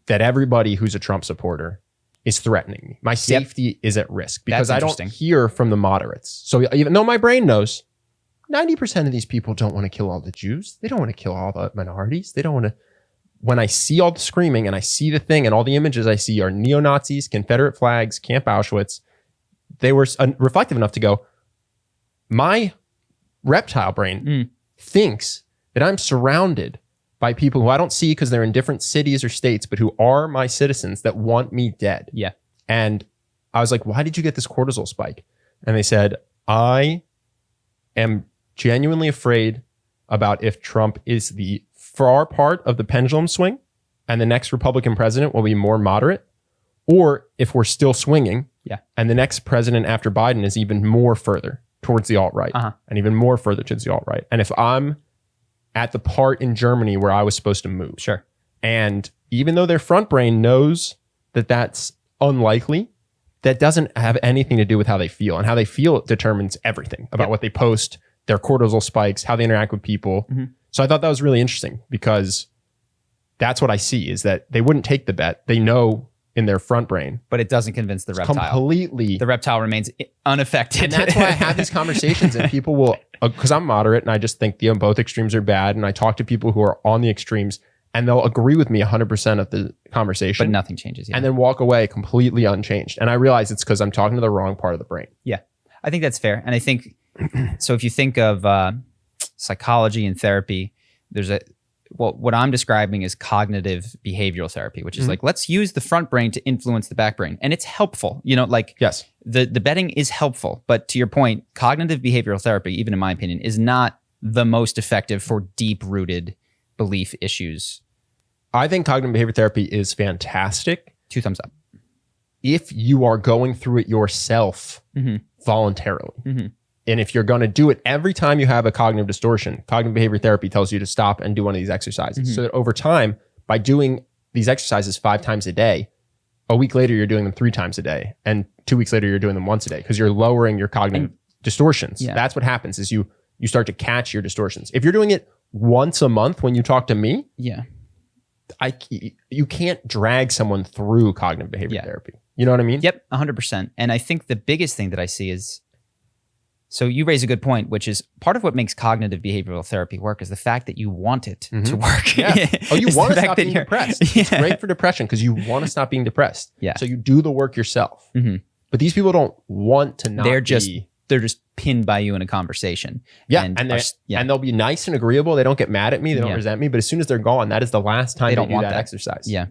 Speaker 1: that everybody who's a Trump supporter is threatening me. My safety is at risk because I don't hear from the moderates. So even though my brain knows 90% of these people don't want to kill all the Jews, they don't want to kill all the minorities. They don't want to. When I see all the screaming and I see the thing and all the images I see are neo-Nazis, Confederate flags, Camp Auschwitz, they were reflective enough to go, my reptile brain thinks that I'm surrounded by people who I don't see because they're in different cities or states, but who are my citizens that want me dead.
Speaker 2: Yeah.
Speaker 1: And I was like, why did you get this cortisol spike? And they said, I am genuinely afraid about if Trump is the far part of the pendulum swing and the next Republican president will be more moderate, or if we're still swinging and the next president after Biden is even more further towards the alt-right and even more further towards the alt-right. And if I'm at the part in Germany where I was supposed to move.
Speaker 2: Sure.
Speaker 1: And even though their front brain knows that that's unlikely, that doesn't have anything to do with how they feel. And how they feel determines everything about what they post, their cortisol spikes, how they interact with people. So I thought that was really interesting because that's what I see is that they wouldn't take the bet. They know in their front brain.
Speaker 2: But it doesn't convince the reptile.
Speaker 1: Completely.
Speaker 2: The reptile remains unaffected.
Speaker 1: And that's why I have these conversations and people will, because I'm moderate and I just think both extremes are bad. And I talk to people who are on the extremes and they'll agree with me 100% of the conversation.
Speaker 2: But nothing changes.
Speaker 1: And then walk away completely unchanged. And I realize it's because I'm talking to the wrong part of the brain.
Speaker 2: Yeah, I think that's fair. And I think, so if you think of psychology and therapy, there's what I'm describing is cognitive behavioral therapy, which is like, let's use the front brain to influence the back brain. And it's helpful,
Speaker 1: yes,
Speaker 2: the betting is helpful. But to your point, cognitive behavioral therapy, even in my opinion, is not the most effective for deep rooted belief issues.
Speaker 1: I think cognitive behavior therapy is fantastic.
Speaker 2: 2 thumbs up.
Speaker 1: If you are going through it yourself voluntarily. And if you're going to do it every time you have a cognitive distortion, cognitive behavior therapy tells you to stop and do one of these exercises. So that over time, by doing these exercises 5 times a day, a week later, you're doing them 3 times a day. And 2 weeks later, you're doing them once a day because you're lowering your cognitive distortions.
Speaker 2: Yeah.
Speaker 1: That's what happens is you start to catch your distortions. If you're doing it once a month when you talk to me, you can't drag someone through cognitive behavior therapy. You know what I mean?
Speaker 2: Yep, 100%. And I think the biggest thing that I see is, so you raise a good point, which is part of what makes cognitive behavioral therapy work is the fact that you want it to work.
Speaker 1: Yeah. Oh, you want to stop being depressed. It's great for depression because you want to stop being depressed.
Speaker 2: Yeah.
Speaker 1: So you do the work yourself. But these people don't want to not
Speaker 2: they're just pinned by you in a conversation.
Speaker 1: Yeah. And they'll be nice and agreeable. They don't get mad at me. They don't resent me. But as soon as they're gone, that is the last time they do that exercise.
Speaker 2: Yeah.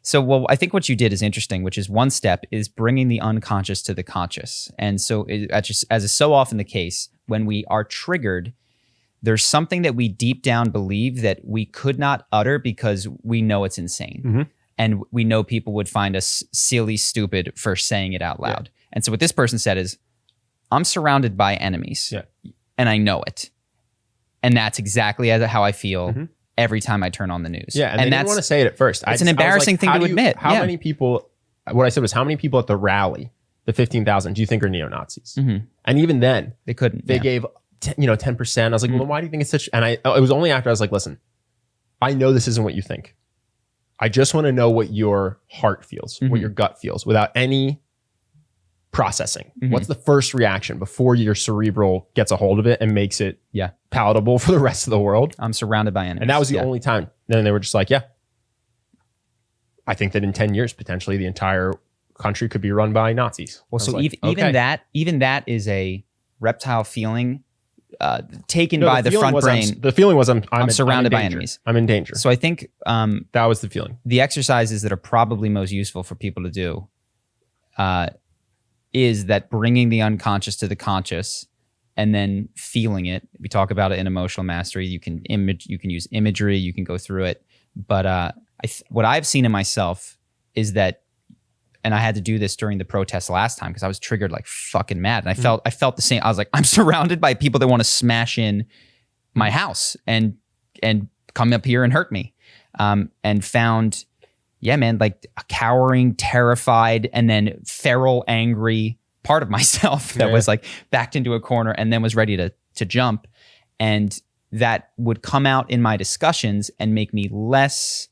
Speaker 2: So, well, I think what you did is interesting, which is one step is bringing the unconscious to the conscious. And so as is so often the case, when we are triggered, there's something that we deep down believe that we could not utter because we know it's insane. And we know people would find us silly, stupid for saying it out loud. And so what this person said is, I'm surrounded by enemies and I know it. And that's exactly how I feel every time I turn on the news.
Speaker 1: Yeah, and they didn't want to say it at first.
Speaker 2: It's an embarrassing thing to admit.
Speaker 1: How many people, what I said was, how many people at the rally, the 15,000, do you think are neo-Nazis? And even then,
Speaker 2: they couldn't.
Speaker 1: They gave 10%. I was like, well, why do you think it's such, and it was only after I was like, listen, I know this isn't what you think. I just want to know what your heart feels, what your gut feels, without any processing. What's the first reaction before your cerebral gets a hold of it and makes it palatable for the rest of the world?
Speaker 2: I'm surrounded by enemies.
Speaker 1: And that was the only time. Then they were just like, yeah, I think that in 10 years, potentially the entire country could be run by Nazis.
Speaker 2: Well, so like, even that is a reptile feeling taken by the front brain.
Speaker 1: The feeling was I'm
Speaker 2: surrounded by enemies.
Speaker 1: I'm in danger.
Speaker 2: So I think
Speaker 1: that was the feeling.
Speaker 2: The exercises that are probably most useful for people to do is that bringing the unconscious to the conscious and then feeling it. We talk about it in emotional mastery. You can use imagery, you can go through it. But what I've seen in myself is that, and I had to do this during the protest last time because I was triggered like fucking mad. And I felt the same. I was like, I'm surrounded by people that want to smash in my house and come up here and hurt me. And found, yeah, man, like a cowering, terrified, and then feral, angry part of myself that was like backed into a corner and then was ready to jump. And that would come out in my discussions and make me less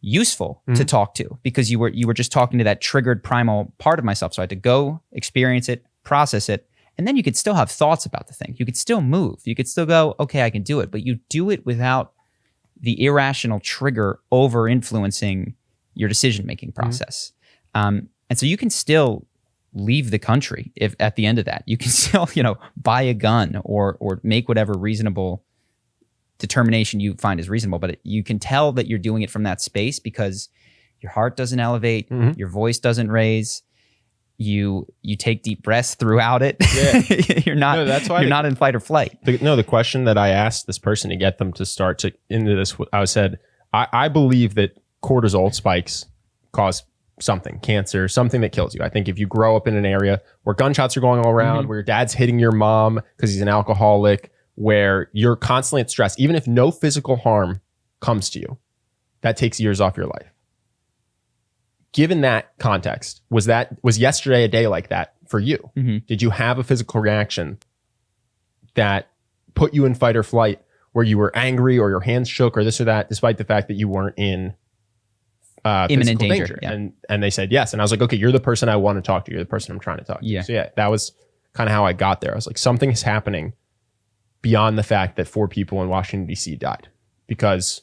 Speaker 2: useful to talk to because you were just talking to that triggered primal part of myself. So I had to go experience it, process it, and then you could still have thoughts about the thing. You could still move. You could still go, okay, I can do it. But you do it without the irrational trigger over influencing your decision-making process. And so you can still leave the country if at the end of that. You can still, buy a gun or make whatever reasonable determination you find is reasonable, but you can tell that you're doing it from that space because your heart doesn't elevate, your voice doesn't raise, you take deep breaths throughout it. You're not you're not in fight or flight.
Speaker 1: The question that I asked this person to get them to start to into this, I said, I believe that cortisol spikes cause something, cancer, something that kills you. I think if you grow up in an area where gunshots are going all around, where your dad's hitting your mom because he's an alcoholic, where you're constantly at stress, even if no physical harm comes to you, that takes years off your life. Given that context, was yesterday a day like that for you?
Speaker 2: Mm-hmm.
Speaker 1: Did you have a physical reaction that put you in fight or flight, where you were angry or your hands shook or this or that, despite the fact that you weren't in
Speaker 2: imminent danger? Yeah.
Speaker 1: And they said yes. And I was like, okay, you're the person I want to talk to. You're the person I'm trying to talk to.
Speaker 2: Yeah.
Speaker 1: So yeah, that was kind of how I got there. I was like, something is happening beyond the fact that 4 people in Washington, D.C. died, because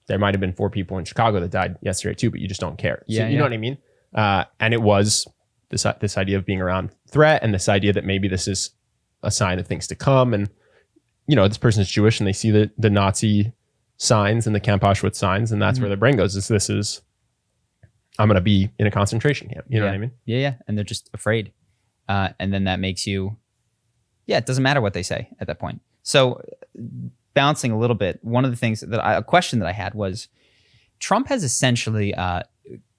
Speaker 1: there might have been 4 people in Chicago that died yesterday too, but you just don't care.
Speaker 2: Yeah,
Speaker 1: so you know what I mean? And it was this idea of being around threat, and this idea that maybe this is a sign of things to come. And, you know, this person's Jewish and they see the Nazi signs and the Camp Auschwitz signs, and that's where their brain goes, I'm going to be in a concentration camp. You know what I mean?
Speaker 2: Yeah. And they're just afraid. And then that makes you, it doesn't matter what they say at that point. So bouncing a little bit, one of the things a question that I had was, Trump has essentially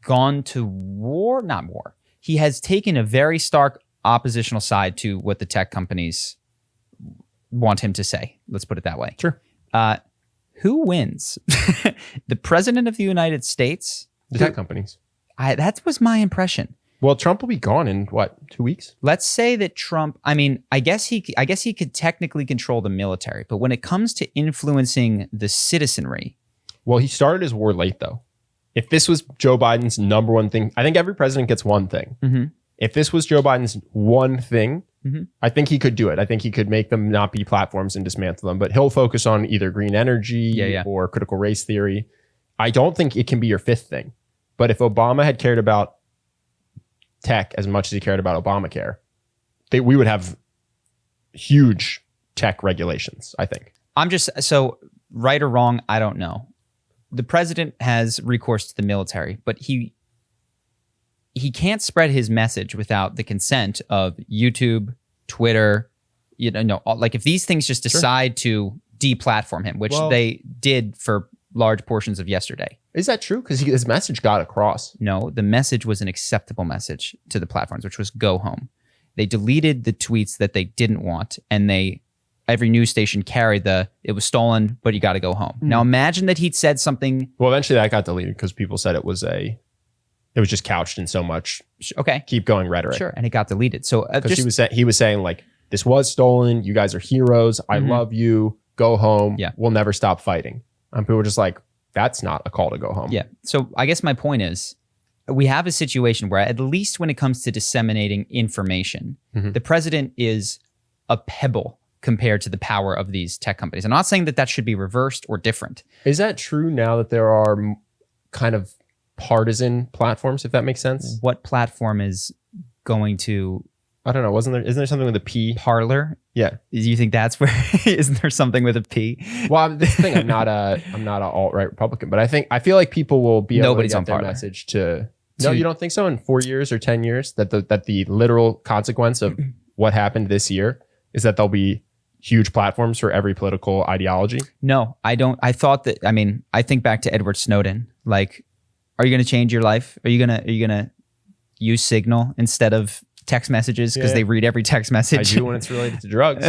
Speaker 2: gone to war, not war. He has taken a very stark oppositional side to what the tech companies want him to say. Let's put it that way.
Speaker 1: Sure.
Speaker 2: Who wins? The president of the United States?
Speaker 1: The tech companies.
Speaker 2: That was my impression.
Speaker 1: Well, Trump will be gone in what, 2 weeks?
Speaker 2: Let's say that Trump, I guess he could technically control the military, but when it comes to influencing the citizenry.
Speaker 1: Well, he started his war late though. If this was Joe Biden's number one thing, I think every president gets one thing.
Speaker 2: Mm-hmm.
Speaker 1: If this was Joe Biden's one thing,
Speaker 2: mm-hmm.
Speaker 1: I think he could do it. I think he could make them not be platforms and dismantle them, but he'll focus on either green energy or critical race theory. I don't think it can be your 5th thing. But if Obama had cared about tech as much as he cared about Obamacare, we would have huge tech regulations, I think.
Speaker 2: So right or wrong, I don't know. The president has recourse to the military, but he can't spread his message without the consent of YouTube, Twitter, like if these things just decide to deplatform him, which they did for large portions of yesterday.
Speaker 1: Is that true? Because his message got across.
Speaker 2: No, the message was an acceptable message to the platforms, which was go home. They deleted the tweets that they didn't want, and every news station carried it was stolen, but you got to go home. Now imagine that he'd said something.
Speaker 1: Well, eventually that got deleted because people said it was just couched in so much keep going rhetoric.
Speaker 2: Sure, and it got deleted. So
Speaker 1: he was saying like, this was stolen. You guys are heroes. I love you. Go home.
Speaker 2: Yeah.
Speaker 1: We'll never stop fighting. And people were just like, that's not a call to go home.
Speaker 2: Yeah. So I guess my point is, we have a situation where, at least when it comes to disseminating information, the president is a pebble compared to the power of these tech companies. I'm not saying that should be reversed or different.
Speaker 1: Is that true now that there are kind of partisan platforms, if that makes sense?
Speaker 2: What platform is going to...
Speaker 1: I don't know. Isn't there something with a P?
Speaker 2: Parler?
Speaker 1: Yeah.
Speaker 2: Do you think that's where? Isn't there something with a P?
Speaker 1: Well, this thing, I'm not a alt-right Republican, but I feel like people will be able to get their message to. No, you don't think so? In 4 years or 10 years, that the literal consequence of what happened this year is that there'll be huge platforms for every political ideology?
Speaker 2: No, I don't. I thought that. I think back to Edward Snowden. Like, are you going to change your life? Are you gonna use Signal instead of text messages because they read every text message?
Speaker 1: I do when it's related to drugs.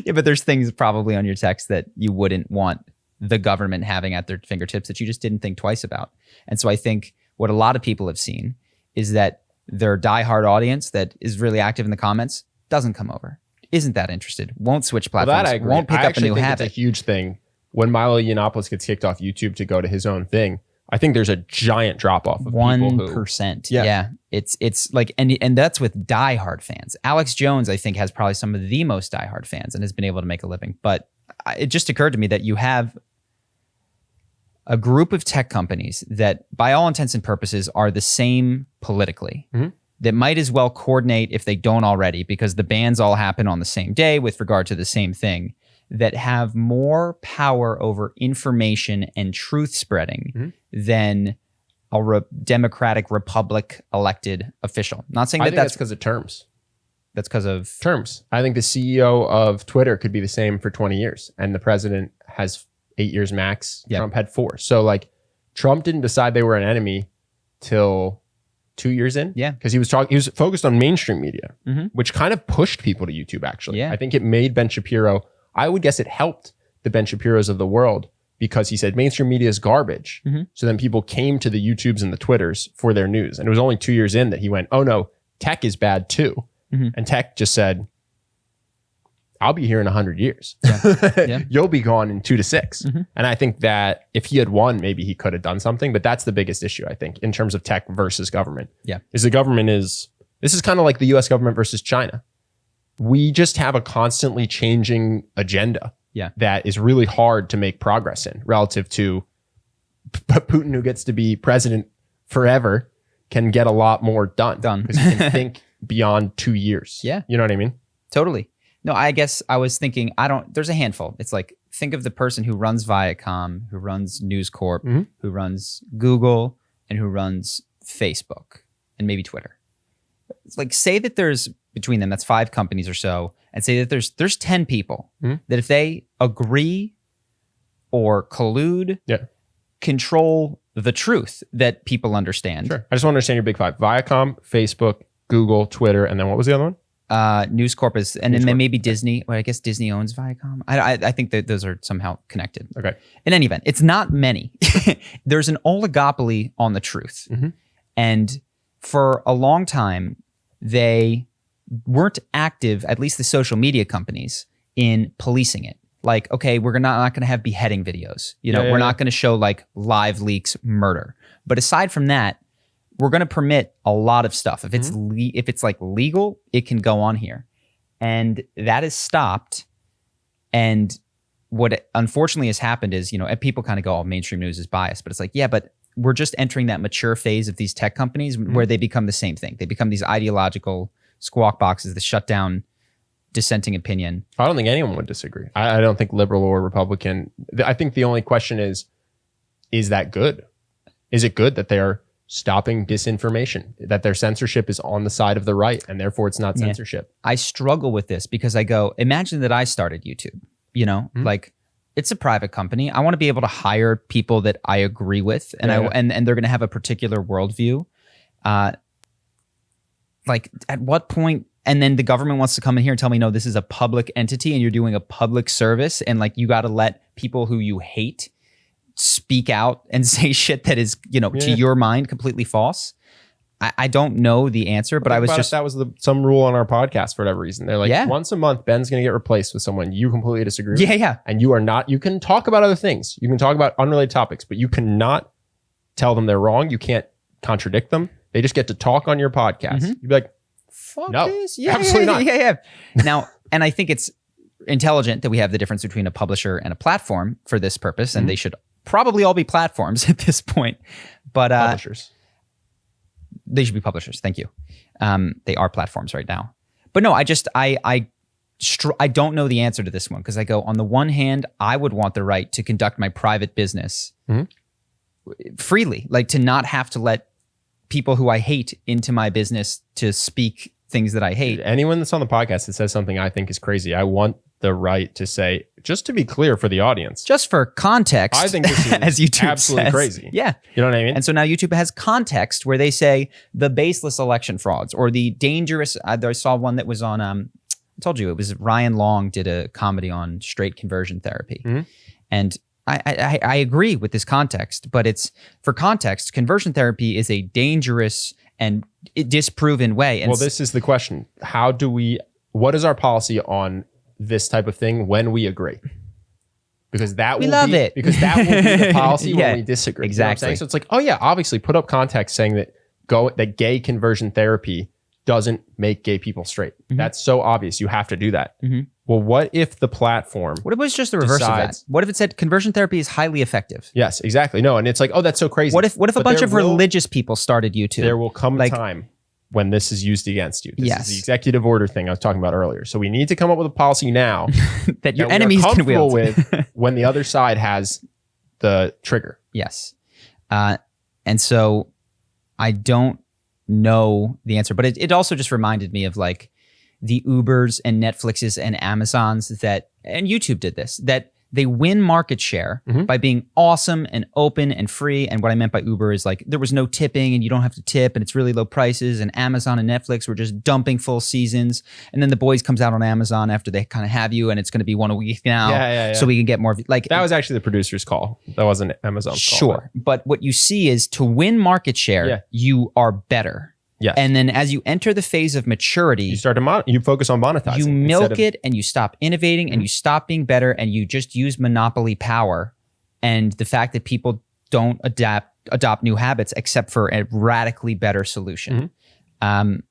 Speaker 2: Yeah, but there's things probably on your text that you wouldn't want the government having at their fingertips that you just didn't think twice about. And so I think what a lot of people have seen is that their diehard audience that is really active in the comments doesn't come over, isn't that interested, won't switch platforms,
Speaker 1: well, that I agree.
Speaker 2: Won't pick up a new habit.
Speaker 1: It's a huge thing. When Milo Yiannopoulos gets kicked off YouTube to go to his own thing, I think there's a giant drop off of
Speaker 2: 1%. Yeah. It's like, and that's with diehard fans. Alex Jones, I think, has probably some of the most diehard fans and has been able to make a living. But it just occurred to me that you have a group of tech companies that, by all intents and purposes, are the same politically. That might as well coordinate if they don't already, because the bans all happen on the same day with regard to the same thing, that have more power over information and truth spreading than a Democratic Republic elected official. Not saying that's
Speaker 1: because of terms.
Speaker 2: That's because of
Speaker 1: terms. I think the CEO of Twitter could be the same for 20 years, and the president has 8 years max.
Speaker 2: Yep.
Speaker 1: Trump had 4. So like, Trump didn't decide they were an enemy till 2 years in.
Speaker 2: Yeah.
Speaker 1: Because he was focused on mainstream media, which kind of pushed people to YouTube, actually.
Speaker 2: Yeah.
Speaker 1: I think it made Ben Shapiro, I would guess it helped the Ben Shapiros of the world because he said mainstream media is garbage. So then people came to the YouTubes and the Twitters for their news. And it was only 2 years in that he went, oh no, tech is bad too. And tech just said, I'll be here in 100 years. You'll be gone in 2 to 6. And I think that if he had won, maybe he could have done something. But that's the biggest issue, I think, in terms of tech versus government. Is the government this is kind of like the US government versus China. We just have a constantly changing agenda that is really hard to make progress in relative to Putin, who gets to be president forever, can get a lot more done. Because he can think beyond 2 years. You know what I mean?
Speaker 2: Totally. No, I guess I was thinking, there's a handful. It's like, think of the person who runs Viacom, who runs News Corp, who runs Google, and who runs Facebook, and maybe Twitter. It's like, say that there's, between them, that's 5 companies or so, and say that there's 10 people that if they agree or collude, control the truth that people understand.
Speaker 1: Sure. I just want to understand your big 5. Viacom, Facebook, Google, Twitter, and then what was the other one?
Speaker 2: News Corp is, and then maybe Disney. Well, I guess Disney owns Viacom. I think that those are somehow connected.
Speaker 1: Okay.
Speaker 2: In any event, it's not many. There's an oligopoly on the truth. And for a long time, they weren't active, at least the social media companies, in policing it. Like, okay, we're not going to have beheading videos. We're not going to show like live leaks murder. But aside from that, we're going to permit a lot of stuff. If it's if it's like legal, it can go on here. And that is stopped. And what unfortunately has happened is, people kind of go, oh, mainstream news is biased. But it's like, yeah, but we're just entering that mature phase of these tech companies where they become the same thing. They become these ideological squawk boxes that shut down dissenting opinion.
Speaker 1: I don't think anyone would disagree. I don't think liberal or Republican. I think the only question is that good? Is it good that they're stopping disinformation, that their censorship is on the side of the right, and therefore it's not censorship?
Speaker 2: I struggle with this because I go, imagine that I started YouTube, like it's a private company. I want to be able to hire people that I agree with, and and they're going to have a particular worldview. Like at what point, and then the government wants to come in here and tell me, no, this is a public entity and you're doing a public service, and like you got to let people who you hate speak out and say shit that is, to your mind, completely false. I don't know the answer, but I was just...
Speaker 1: That was some rule on our podcast for whatever reason. They're like, once a month, Ben's going to get replaced with someone you completely disagree with. And you are not... You can talk about other things. You can talk about unrelated topics, but you cannot tell them they're wrong. You can't contradict them. They just get to talk on your podcast. You'd be like, fuck this. Absolutely not.
Speaker 2: Now, and I think it's intelligent that we have the difference between a publisher and a platform for this purpose, and they should probably all be platforms at this point, but
Speaker 1: publishers.
Speaker 2: They should be publishers. Thank you. They are platforms right now. But no, I don't know the answer to this one, because I go, on the one hand, I would want the right to conduct my private business freely, like to not have to let people who I hate into my business to speak things that I hate.
Speaker 1: Anyone that's on the podcast that says something I think is crazy, I want the right to say, just to be clear for the audience,
Speaker 2: just for context,
Speaker 1: I think this is
Speaker 2: as YouTube
Speaker 1: absolutely
Speaker 2: says.
Speaker 1: Crazy.
Speaker 2: Yeah.
Speaker 1: You know what I mean?
Speaker 2: And so now YouTube has context where they say the baseless election frauds or the dangerous, I saw one that was on, I told you, it was Ryan Long did a comedy on straight conversion therapy. And I agree with this context, but it's for context, conversion therapy is a dangerous and disproven way. And
Speaker 1: well, this is the question. What is our policy on this type of thing when we agree? Because that will be the policy when we disagree.
Speaker 2: Exactly.
Speaker 1: You know so it's like, oh yeah, obviously put up context saying that gay conversion therapy doesn't make gay people straight. That's so obvious. You have to do that. Well, what if the platform...
Speaker 2: What if it was just the reverse of that? What if it said conversion therapy is highly effective?
Speaker 1: Yes, exactly. No, and it's like, oh, that's so crazy.
Speaker 2: What if a bunch of religious people started YouTube?
Speaker 1: There will come a time when this is used against you. This is the executive order thing I was talking about earlier. So we need to come up with a policy now
Speaker 2: that your enemies can wield
Speaker 1: with when the other side has the trigger.
Speaker 2: Yes. And so I don't know the answer, but it also just reminded me of like the Ubers and Netflixes and Amazons and YouTube did this, that They win market share by being awesome and open and free. And what I meant by Uber is like there was no tipping and you don't have to tip and it's really low prices. And Amazon and Netflix were just dumping full seasons. And then The Boys comes out on Amazon after they kind of have you, and it's going to be one a week now. So we can get more. Like
Speaker 1: that was actually the producer's call. That wasn't Amazon's call.
Speaker 2: Sure. But what you see is to win market share, you are better.
Speaker 1: Yes.
Speaker 2: And then as you enter the phase of maturity,
Speaker 1: you start to you focus on monetizing.
Speaker 2: You milk it and you stop innovating and you stop being better and you just use monopoly power and the fact that people don't adopt new habits except for a radically better solution. And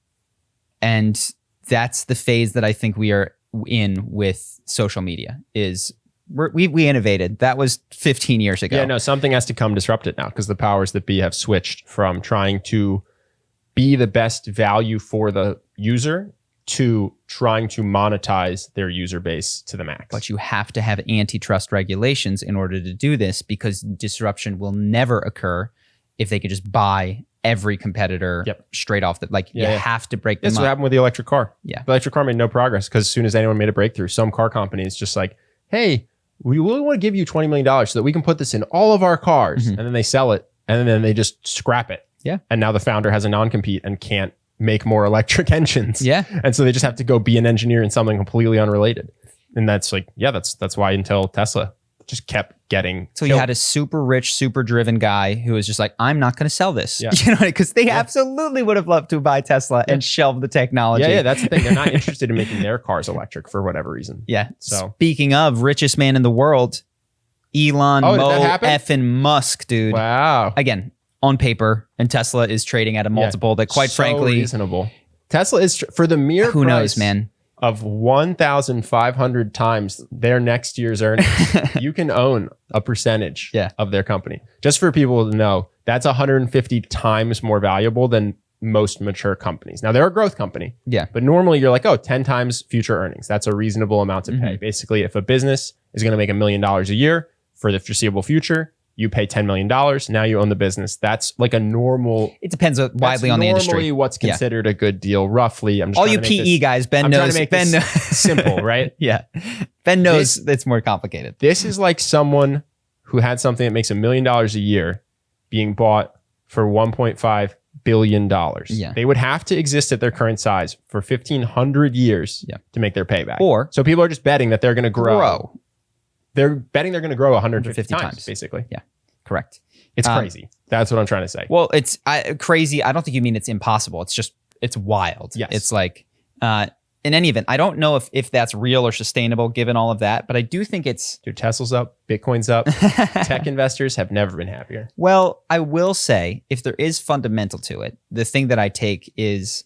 Speaker 2: that's the phase that I think we are in with social media is we innovated. That was 15 years ago.
Speaker 1: Yeah, no, something has to come disrupt it now because the powers that be have switched from trying to be the best value for the user to trying to monetize their user base to the max.
Speaker 2: But you have to have antitrust regulations in order to do this because disruption will never occur if they could just buy every competitor straight off. You have to break them up.
Speaker 1: That's what happened with the electric car.
Speaker 2: Yeah.
Speaker 1: The electric car made no progress because as soon as anyone made a breakthrough, some car companies just like, hey, we really want to give you $20 million so that we can put this in all of our cars. And then they sell it and then they just scrap it.
Speaker 2: Yeah.
Speaker 1: And now the founder has a non-compete and can't make more electric engines.
Speaker 2: Yeah.
Speaker 1: And so they just have to go be an engineer in something completely unrelated. And that's like, that's why until Tesla just kept getting
Speaker 2: So you had a super rich, super driven guy who was just like, I'm not going to sell this. You know, because they absolutely would have loved to buy Tesla and shelve the technology.
Speaker 1: Yeah, that's the thing. They're not interested in making their cars electric for whatever reason.
Speaker 2: Yeah.
Speaker 1: So
Speaker 2: speaking of richest man in the world, Elon effing Musk, dude.
Speaker 1: Wow.
Speaker 2: Again, on paper, and Tesla is trading at a multiple that quite frankly
Speaker 1: reasonable. Tesla is for the mere
Speaker 2: who
Speaker 1: price
Speaker 2: knows, man,
Speaker 1: of 1,500 times their next year's earnings. You can own a percentage of their company. Just for people to know, that's 150 times more valuable than most mature companies. Now they're a growth company.
Speaker 2: Yeah.
Speaker 1: But normally you're like, 10 times future earnings. That's a reasonable amount to pay. Basically, if a business is going to make $1 million a year for the foreseeable future, you pay $10 million. Now you own the business. That's like a normal.
Speaker 2: It depends widely on the industry.
Speaker 1: Normally what's considered a good deal, roughly. I'm just
Speaker 2: all you PE guys, Ben knows. Ben knows.
Speaker 1: Simple, right?
Speaker 2: Yeah. Ben knows it's more complicated.
Speaker 1: This is like someone who had something that makes $1 million a year being bought for $1.5 billion.
Speaker 2: Yeah.
Speaker 1: They would have to exist at their current size for 1,500 years to make their payback. So people are just betting that they're going to grow. They're betting they're going to grow 150 times, basically.
Speaker 2: Yeah, correct.
Speaker 1: It's crazy. That's what I'm trying to say.
Speaker 2: Well, it's crazy. I don't think you mean it's impossible. It's just, it's wild.
Speaker 1: Yes.
Speaker 2: It's like, in any event, I don't know if that's real or sustainable given all of that, but I do think it's...
Speaker 1: Dude, Tesla's up, Bitcoin's up. Tech investors have never been happier.
Speaker 2: Well, I will say, if there is fundamental to it, the thing that I take is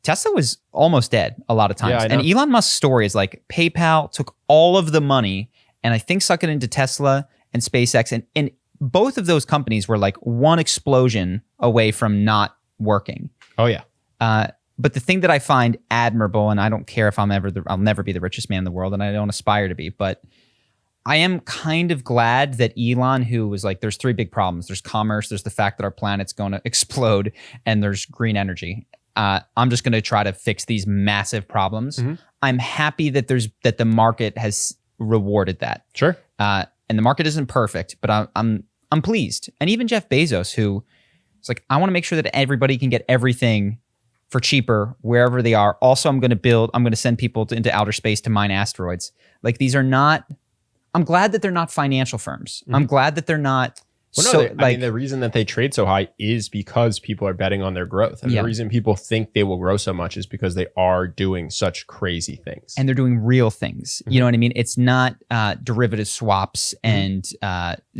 Speaker 2: Tesla was almost dead a lot of times.
Speaker 1: Yeah,
Speaker 2: and Elon Musk's story is like PayPal took all of the money and I think suck it into Tesla and SpaceX. And both of those companies were like one explosion away from not working.
Speaker 1: Oh, yeah.
Speaker 2: But the thing that I find admirable, and I don't care if I'll never be the richest man in the world, and I don't aspire to be, but I am kind of glad that Elon, who was like, there's three big problems. There's commerce, there's the fact that our planet's going to explode, and there's green energy. I'm just going to try to fix these massive problems. I'm happy that the market has rewarded that.
Speaker 1: Sure.
Speaker 2: And the market isn't perfect, but I'm pleased. And even Jeff Bezos, who is like, I want to make sure that everybody can get everything for cheaper wherever they are. Also, I'm going to send people into outer space to mine asteroids. Like, these are not, I'm glad that they're not financial firms. I'm glad that they're not.
Speaker 1: Well, no, I mean, the reason that they trade so high is because people are betting on their growth. And the reason people think they will grow so much is because they are doing such crazy things.
Speaker 2: And they're doing real things. You know what I mean? It's not derivative swaps and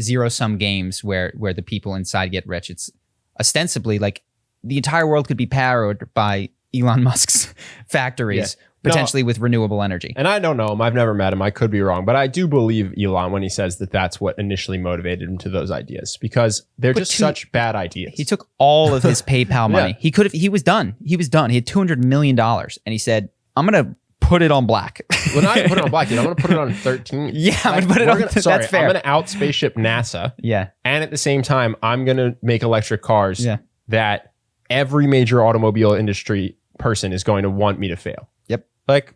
Speaker 2: zero-sum games where the people inside get rich. It's ostensibly like the entire world could be powered by Elon Musk's factories, potentially with renewable energy.
Speaker 1: And I don't know him. I've never met him. I could be wrong. But I do believe Elon when he says that that's what initially motivated him to those ideas, because they're just such bad ideas.
Speaker 2: He took all of his PayPal money. He was done. He had $200 million. And he said, I'm going to put it on black.
Speaker 1: Well, not put it on black, dude. I'm going to put it on 13.
Speaker 2: Yeah, I'm going to put it on. That's fair.
Speaker 1: I'm going to out spaceship NASA.
Speaker 2: Yeah.
Speaker 1: And at the same time, I'm going to make electric cars that every major automobile industry person is going to want me to fail.
Speaker 2: Yep.
Speaker 1: Like,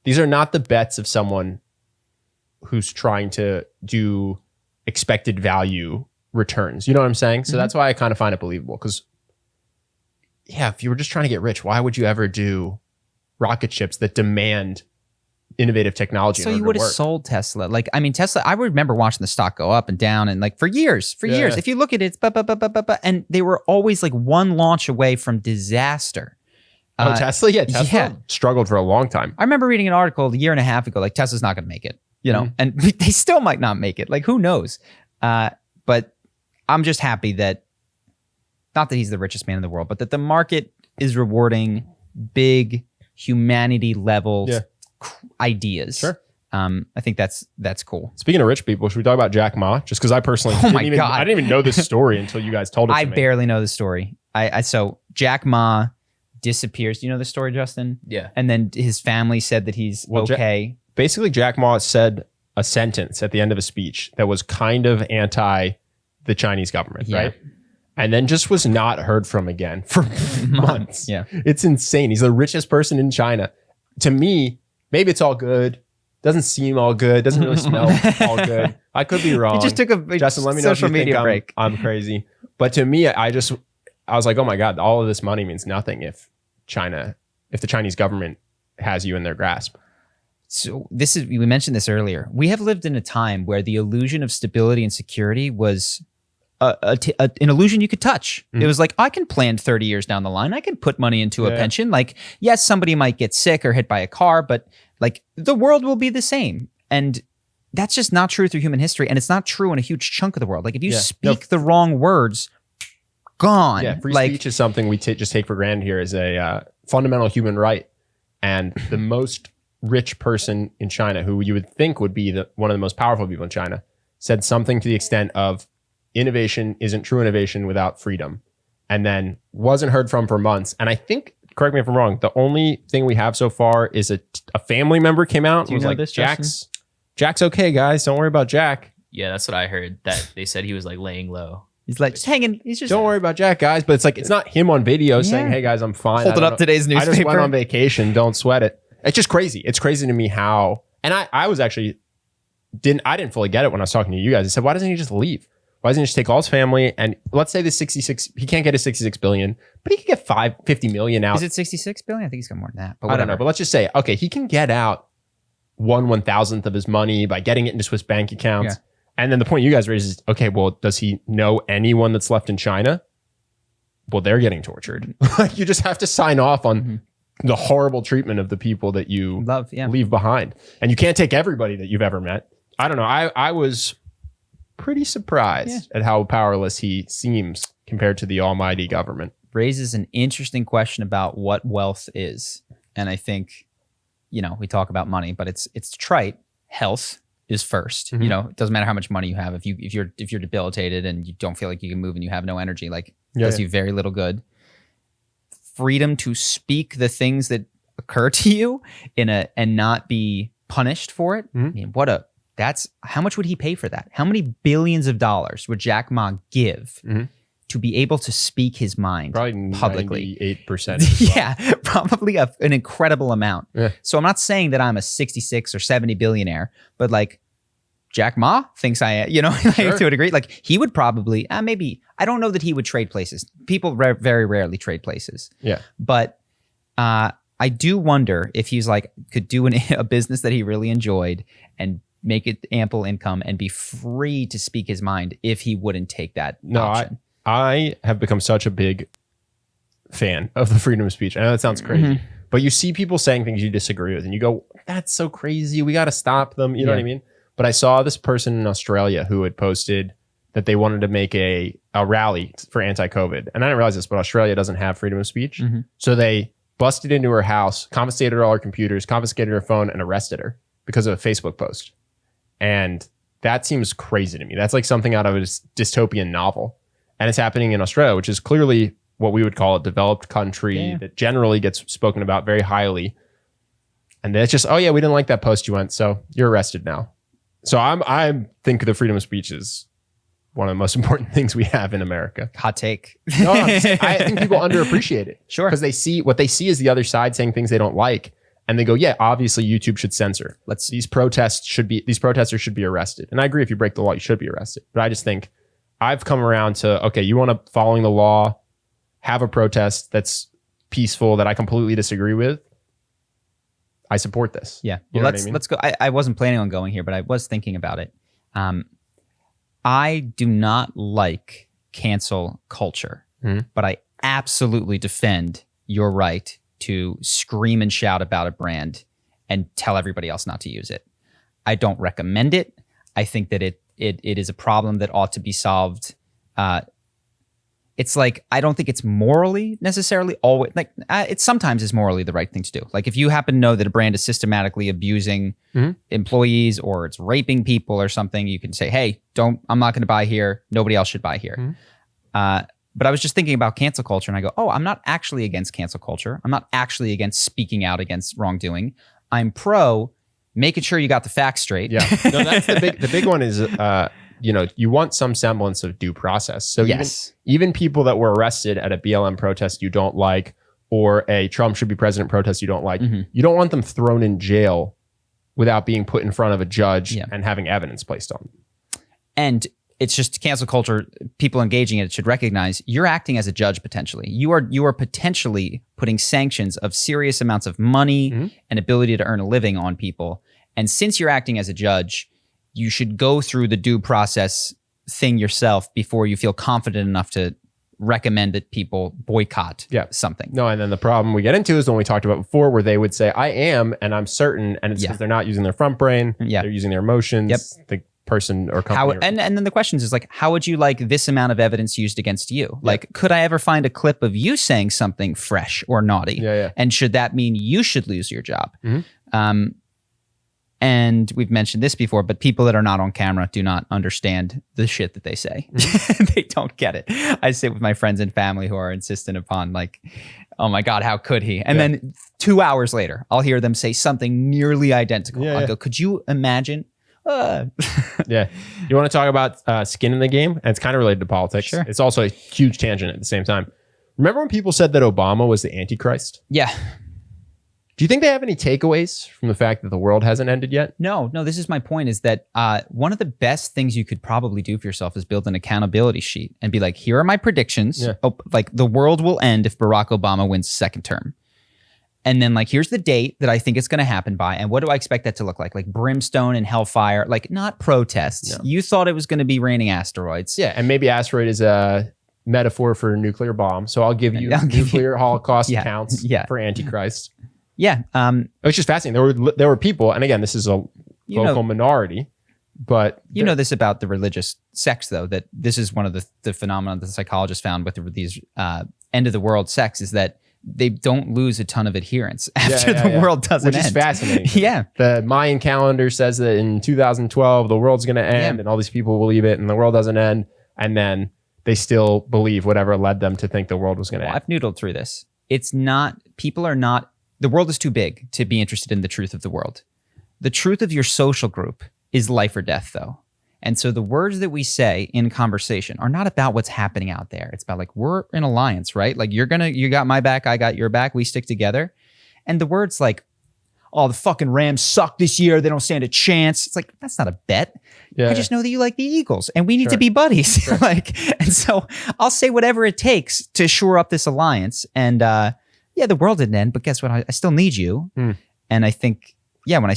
Speaker 1: these are not the bets of someone who's trying to do expected value returns. You know what I'm saying? So that's why I kind of find it believable. Because yeah, if you were just trying to get rich, why would you ever do rocket ships that demand innovative technology?
Speaker 2: So you would have sold Tesla. Like, I mean, Tesla, I remember watching the stock go up and down and like for years. If you look at it, it's and they were always like one launch away from disaster.
Speaker 1: Tesla? Yeah, Tesla struggled for a long time.
Speaker 2: I remember reading an article a year and a half ago, like Tesla's not going to make it, you know, and they still might not make it. Like, who knows? But I'm just happy that, not that he's the richest man in the world, but that the market is rewarding big humanity level ideas.
Speaker 1: Sure.
Speaker 2: I think that's cool.
Speaker 1: Speaking of rich people, should we talk about Jack Ma? Just because I personally I didn't even know this story until you guys told it to me.
Speaker 2: I barely know the story. So Jack Ma disappears. Do you know the story, Justin?
Speaker 3: Yeah.
Speaker 2: And then his family said that he's okay.
Speaker 1: Basically, Jack Ma said a sentence at the end of a speech that was kind of anti the Chinese government, right? And then just was not heard from again for months.
Speaker 2: Yeah.
Speaker 1: It's insane. He's the richest person in China. To me, maybe it's all good. Doesn't seem all good. Doesn't really smell all good. I could be wrong.
Speaker 2: He just took a
Speaker 1: Justin, let me know if you think
Speaker 2: break.
Speaker 1: I'm crazy. But to me, I was like, oh my God, all of this money means nothing if the Chinese government has you in their grasp.
Speaker 2: So we mentioned this earlier. We have lived in a time where the illusion of stability and security was an illusion you could touch. It was like, I can plan 30 years down the line. I can put money into a pension. Like, yes, somebody might get sick or hit by a car, but like the world will be the same. And that's just not true through human history. And it's not true in a huge chunk of the world. Like if you speak the wrong words, gone.
Speaker 1: Yeah, free speech is something we just take for granted here as a fundamental human right. And the most rich person in China, who you would think would be one of the most powerful people in China, said something to the extent of, innovation isn't true innovation without freedom, and then wasn't heard from for months. And I think, correct me if I'm wrong, the only thing we have so far is a family member came out and was like, Jack's okay, guys. Don't worry about Jack.
Speaker 3: Yeah, that's what I heard. That they said he was like laying low.
Speaker 2: He's like, just hanging. He's just,
Speaker 1: don't worry about Jack, guys. But it's like, it's not him on video saying, hey guys, I'm fine.
Speaker 2: Holding up today's newspaper.
Speaker 1: I just went on vacation. Don't sweat it. It's just crazy. It's crazy to me how, and I was actually, I didn't fully get it when I was talking to you guys. I said, why doesn't he just leave? Why doesn't he just take all his family? And let's say the 66, he can't get his 66 billion, but he can get 50 million out.
Speaker 2: Is it 66 billion? I think he's got more than that. But
Speaker 1: I don't know. But let's just say, okay, he can get out 1/1000th of his money by getting it into Swiss bank accounts. Yeah. And then the point you guys raised is, okay, well, does he know anyone that's left in China? Well, they're getting tortured. You just have to sign off on the horrible treatment of the people that you leave behind. And you can't take everybody that you've ever met. I don't know. I was pretty surprised at how powerless he seems compared to the almighty government.
Speaker 2: Raises an interesting question about what wealth is. And I think, we talk about money, but it's trite. Health is first. It doesn't matter how much money you have. If you're debilitated and you don't feel like you can move and you have no energy, does you very little good. Freedom to speak the things that occur to you and not be punished for it. I mean, that's how much would he pay for that? How many billions of dollars would Jack Ma give to be able to speak his mind publicly?
Speaker 1: 98%.
Speaker 2: Yeah, probably an incredible amount. Yeah. So I'm not saying that I'm a 66 or 70 billionaire, but like Jack Ma thinks I am, to a degree. Like he would probably, maybe, I don't know that he would trade places. People very rarely trade places.
Speaker 1: Yeah.
Speaker 2: But I do wonder if he's like, could do a business that he really enjoyed and make it ample income and be free to speak his mind if he wouldn't take that option.
Speaker 1: I have become such a big fan of the freedom of speech. I know that sounds crazy, but you see people saying things you disagree with and you go, that's so crazy. We got to stop them. You know what I mean? But I saw this person in Australia who had posted that they wanted to make a rally for anti-COVID. And I didn't realize this, but Australia doesn't have freedom of speech. So they busted into her house, confiscated all her computers, confiscated her phone, and arrested her because of a Facebook post. And that seems crazy to me. That's like something out of a dystopian novel. And it's happening in Australia, which is clearly what we would call a developed country that generally gets spoken about very highly. And then it's just, oh yeah, we didn't like that post you went, so you're arrested now. So I think the freedom of speech is one of the most important things we have in America.
Speaker 2: Hot take.
Speaker 1: No, I think people underappreciate it.
Speaker 2: Sure.
Speaker 1: Because what they see is the other side saying things they don't like. and they go, yeah, obviously YouTube should censor. These protesters should be arrested. And I agree, if you break the law, you should be arrested. But I just think I've come around to, okay, you want to following the law, have a protest that's peaceful that I completely disagree with. I support this.
Speaker 2: Yeah. Well, let's go. I wasn't planning on going here, but I was thinking about it. I do not like cancel culture, but I absolutely defend your right to scream and shout about a brand and tell everybody else not to use it. I don't recommend it. I think that it is a problem that ought to be solved. It's like, I don't think it's morally necessarily always, like, it sometimes is morally the right thing to do. Like, if you happen to know that a brand is systematically abusing employees or it's raping people or something, you can say, hey, I'm not going to buy here. Nobody else should buy here. But I was just thinking about cancel culture, and I go, oh, I'm not actually against cancel culture. I'm not actually against speaking out against wrongdoing. I'm pro making sure you got the facts straight.
Speaker 1: Yeah, no, that's the big one is, you want some semblance of due process. So even people that were arrested at a BLM protest you don't like, or a Trump should be president protest you don't like, you don't want them thrown in jail without being put in front of a judge and having evidence placed on them.
Speaker 2: And it's just cancel culture. People engaging in it should recognize you're acting as a judge potentially. You are potentially putting sanctions of serious amounts of money and ability to earn a living on people. And since you're acting as a judge, you should go through the due process thing yourself before you feel confident enough to recommend that people boycott something.
Speaker 1: No, and then the problem we get into is the one we talked about before, where they would say, I am, and I'm certain, and it's because they're not using their front brain, they're using their emotions, the person or company.
Speaker 2: And then the questions is like, how would you like this amount of evidence used against you? Like, could I ever find a clip of you saying something fresh or naughty? And should that mean you should lose your job? And we've mentioned this before, but people that are not on camera do not understand the shit that they say. They don't get it. I sit with my friends and family who are insistent upon, like, oh my God, how could he? And then 2 hours later, I'll hear them say something nearly identical. I'll go, could you imagine?
Speaker 1: You want to talk about skin in the game? And it's kind of related to politics.
Speaker 2: Sure.
Speaker 1: It's also a huge tangent at the same time. Remember when people said that Obama was the Antichrist?
Speaker 2: Yeah.
Speaker 1: Do you think they have any takeaways from the fact that the world hasn't ended yet?
Speaker 2: No, this is my point, is that one of the best things you could probably do for yourself is build an accountability sheet and be like, here are my predictions. Like, the world will end if Barack Obama wins second term. And then, like, here's the date that I think it's going to happen by. And what do I expect that to look like? Like brimstone and hellfire, like not protests. No. You thought it was going to be raining asteroids.
Speaker 1: Yeah. And maybe asteroid is a metaphor for a nuclear bomb. So I'll give you nuclear Holocaust counts for Antichrist.
Speaker 2: Yeah.
Speaker 1: It was just fascinating. There were people, and again, this is a local minority, but
Speaker 2: you know this about the religious sects, though, that this is one of the phenomena that the psychologists found with these end of the world sects, is that they don't lose a ton of adherents after the world doesn't end.
Speaker 1: Which is fascinating. The Mayan calendar says that in 2012, the world's going to end and all these people believe it and the world doesn't end. And then they still believe whatever led them to think the world was going to end.
Speaker 2: I've noodled through this. The world is too big to be interested in the truth of the world. The truth of your social group is life or death, though. And so the words that we say in conversation are not about what's happening out there. It's about, like, we're in alliance, right? Like, you got my back, I got your back, we stick together. And the words like, oh, the fucking Rams suck this year, they don't stand a chance. It's like, that's not a bet. I just know that you like the Eagles and we need to be buddies. And so I'll say whatever it takes to shore up this alliance. And the world didn't end, but guess what? I still need you. And I think, when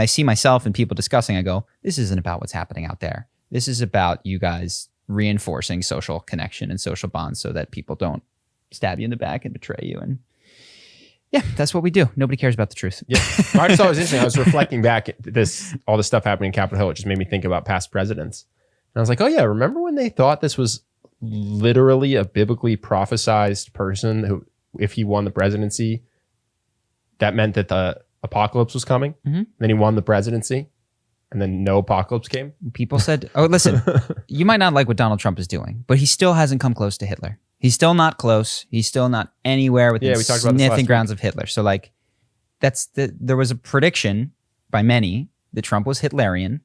Speaker 2: I see myself and people discussing, I go, this isn't about what's happening out there. This is about you guys reinforcing social connection and social bonds so that people don't stab you in the back and betray you. And that's what we do. Nobody cares about the truth.
Speaker 1: I just thought it was interesting. I was reflecting back at all this stuff happening in Capitol Hill. It just made me think about past presidents. And I was like, oh yeah, remember when they thought this was literally a biblically prophesized person who, if he won the presidency, that meant that the apocalypse was coming. Then he won the presidency, and then no apocalypse came.
Speaker 2: People said, oh, listen, you might not like what Donald Trump is doing, but he still hasn't come close to Hitler. He's still not close. He's still not anywhere within sniffing grounds of Hitler. So, like, there was a prediction by many that Trump was Hitlerian,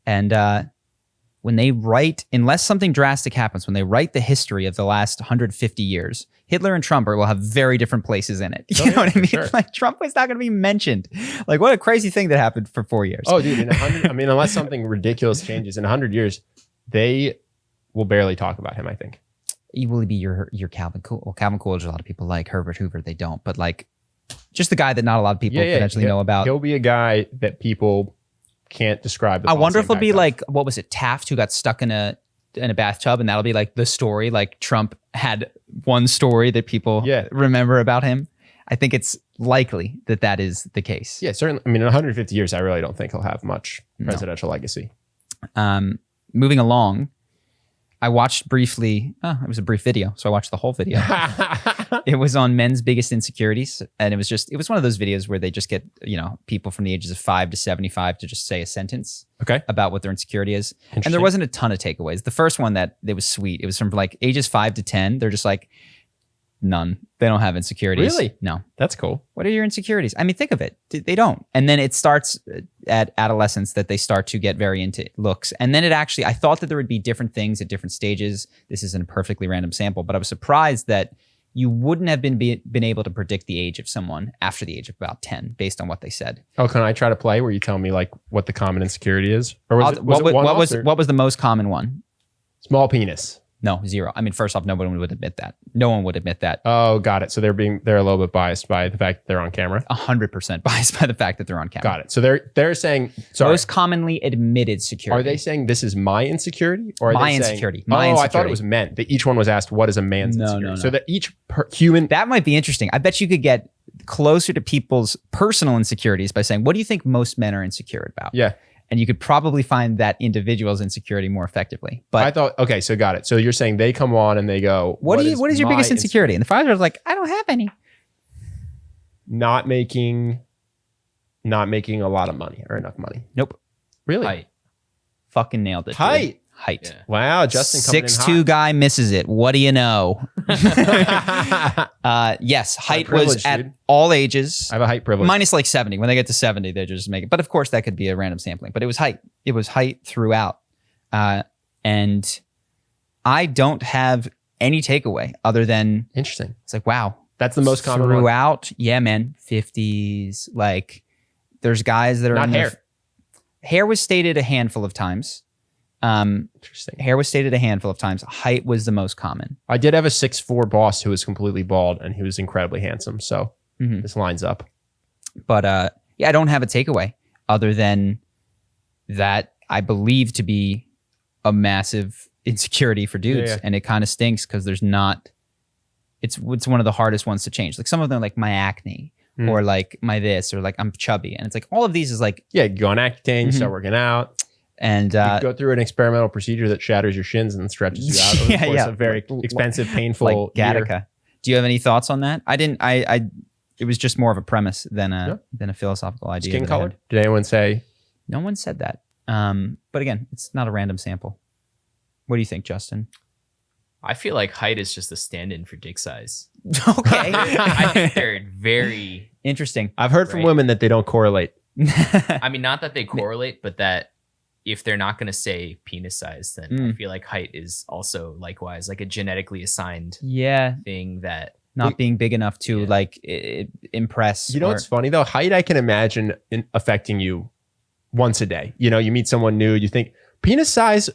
Speaker 2: and when they write, unless something drastic happens, when they write the history of the last 150 years, Hitler and Trump will have very different places in it. You know what I mean?
Speaker 1: Sure.
Speaker 2: Like Trump was not going to be mentioned. Like what a crazy thing that happened for 4 years.
Speaker 1: Oh, dude, in 100, I mean, unless something ridiculous changes in 100 years, they will barely talk about him, I think.
Speaker 2: Will he be your Calvin Coolidge? Well, Calvin Coolidge, a lot of people like. Herbert Hoover, they don't. But like, just the guy that not a lot of people potentially know about.
Speaker 1: He'll be a guy that people can't describe.
Speaker 2: I wonder if it'll be like, what was it, Taft, who got stuck in a bathtub, and that'll be like the story. Like Trump had one story that people remember about him. I think it's likely that is the case.
Speaker 1: Yeah, certainly. I mean, in 150 years, I really don't think he'll have much presidential legacy.
Speaker 2: Moving along, I watched briefly, it was a brief video, so I watched the whole video. It was on men's biggest insecurities. And it was one of those videos where they just get, people from the ages of 5 to 75 to just say a sentence about what their insecurity is. And there wasn't a ton of takeaways. The first one that was sweet, it was from like ages 5 to 10. They're just like, none. They don't have insecurities.
Speaker 1: Really?
Speaker 2: No.
Speaker 1: That's cool.
Speaker 2: What are your insecurities? I mean, think of it. They don't. And then it starts at adolescence that they start to get very into looks. And then I thought that there would be different things at different stages. This isn't a perfectly random sample, but I was surprised that you wouldn't have been able to predict the age of someone after the age of about 10 based on what they said.
Speaker 1: Oh, can I try to play where you tell me like what the common insecurity is? Or
Speaker 2: what was the most common one?
Speaker 1: Small penis.
Speaker 2: No, 0. I mean, first off, no one would admit that. No one would admit that.
Speaker 1: Oh, got it. So they're a little bit biased by the fact that they're on camera.
Speaker 2: 100% biased by the fact that they're on camera.
Speaker 1: Got it. So they're saying,
Speaker 2: most commonly admitted security.
Speaker 1: Are they saying this is my insecurity, or are
Speaker 2: my
Speaker 1: they
Speaker 2: insecurity?
Speaker 1: Saying,
Speaker 2: my insecurity.
Speaker 1: I thought it was meant that each one was asked what is a man's insecurity.
Speaker 2: No.
Speaker 1: So that each human.
Speaker 2: That might be interesting. I bet you could get closer to people's personal insecurities by saying, what do you think most men are insecure about?
Speaker 1: Yeah.
Speaker 2: And you could probably find that individual's insecurity more effectively. But
Speaker 1: I thought, okay, so got it. So you're saying they come on and they go,
Speaker 2: what is your biggest insecurity? And the father's like, I don't have any.
Speaker 1: Not making a lot of money or enough money.
Speaker 2: Nope.
Speaker 1: Really?
Speaker 3: Height.
Speaker 2: Fucking nailed it.
Speaker 1: Height.
Speaker 2: Dude. Height.
Speaker 3: Yeah.
Speaker 1: Wow, Justin coming
Speaker 2: 6'2" guy misses it. What do you know? Yes, height was at all ages.
Speaker 1: I have a height privilege.
Speaker 2: Minus like 70. When they get to 70, they just make it. But of course, that could be a random sampling. But it was height. It was height throughout. And I don't have any takeaway other than
Speaker 1: Interesting.
Speaker 2: it's like, wow.
Speaker 1: That's the most common one.
Speaker 2: Throughout, yeah, man. 50s. Like, there's guys that are
Speaker 1: Not hair.
Speaker 2: Hair was stated a handful of times.
Speaker 1: Interesting.
Speaker 2: Hair was stated a handful of times. Height was the most common.
Speaker 1: I did have a 6'4" boss who was completely bald and he was incredibly handsome. So this lines up.
Speaker 2: But I don't have a takeaway other than that I believe to be a massive insecurity for dudes.
Speaker 1: Yeah.
Speaker 2: And it kind of stinks because there's not, it's one of the hardest ones to change. Like some of them are like my acne or like my this or like I'm chubby. And it's like all of these is like.
Speaker 1: Yeah, you go on Accutane, start working out.
Speaker 2: And
Speaker 1: you go through an experimental procedure that shatters your shins and stretches you out over the course of very expensive, painful
Speaker 2: like
Speaker 1: year.
Speaker 2: Gattaca. Do you have any thoughts on that? I didn't. It was just more of a premise than a philosophical idea.
Speaker 1: Skin color? Did anyone say?
Speaker 2: No one said that. But again, it's not a random sample. What do you think, Justin?
Speaker 3: I feel like height is just a stand-in for dick size.
Speaker 2: Okay.
Speaker 3: I think they're very
Speaker 2: interesting.
Speaker 1: I've heard from women that they don't correlate.
Speaker 3: I mean, not that they correlate, but that if they're not going to say penis size, then I feel like height is also likewise like a genetically assigned thing that
Speaker 2: not being big enough to like impress.
Speaker 1: You know what's funny though? Height I can imagine affecting you once a day. You know, you meet someone new, you think penis size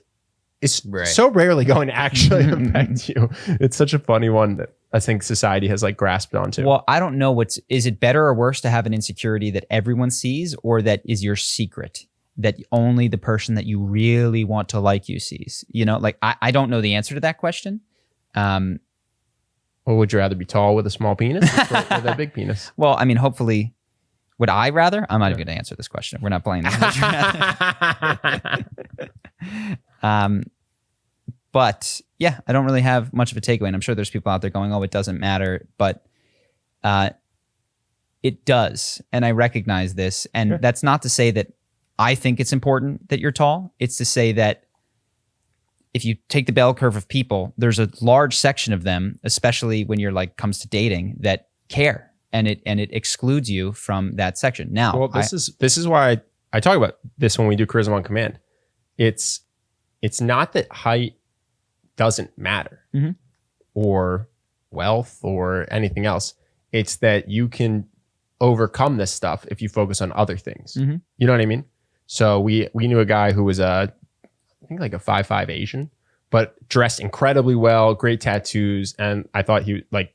Speaker 1: is so rarely going to actually affect you. It's such a funny one that I think society has like grasped onto.
Speaker 2: Well, I don't know is it better or worse to have an insecurity that everyone sees or that is your secret? That only the person that you really want to like you sees. You know, like I don't know the answer to that question.
Speaker 1: Well, would you rather be tall with a small penis or with a big penis?
Speaker 2: Well, I mean, hopefully, would I rather? I'm not even going to answer this question. We're not playing this. But yeah, I don't really have much of a takeaway. And I'm sure there's people out there going, oh, it doesn't matter. But it does. And I recognize this. And that's not to say that I think it's important that you're tall. It's to say that if you take the bell curve of people, there's a large section of them, especially when you're like comes to dating, that care, and it excludes you from that section. Now,
Speaker 1: well, this is why I talk about this when we do Charisma on Command. It's it's not that height doesn't matter or wealth or anything else. It's that you can overcome this stuff if you focus on other things. You know what I mean? So we knew a guy who was I think like a 5'5" Asian, but dressed incredibly well, great tattoos. And I thought he like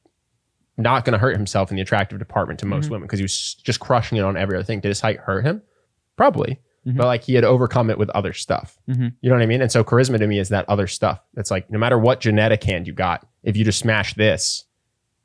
Speaker 1: not going to hurt himself in the attractive department to most women because he was just crushing it on every other thing. Did his height hurt him? Probably. But like he had overcome it with other stuff. You know what I mean? And so charisma to me is that other stuff. It's like no matter what genetic hand you got, if you just smash this,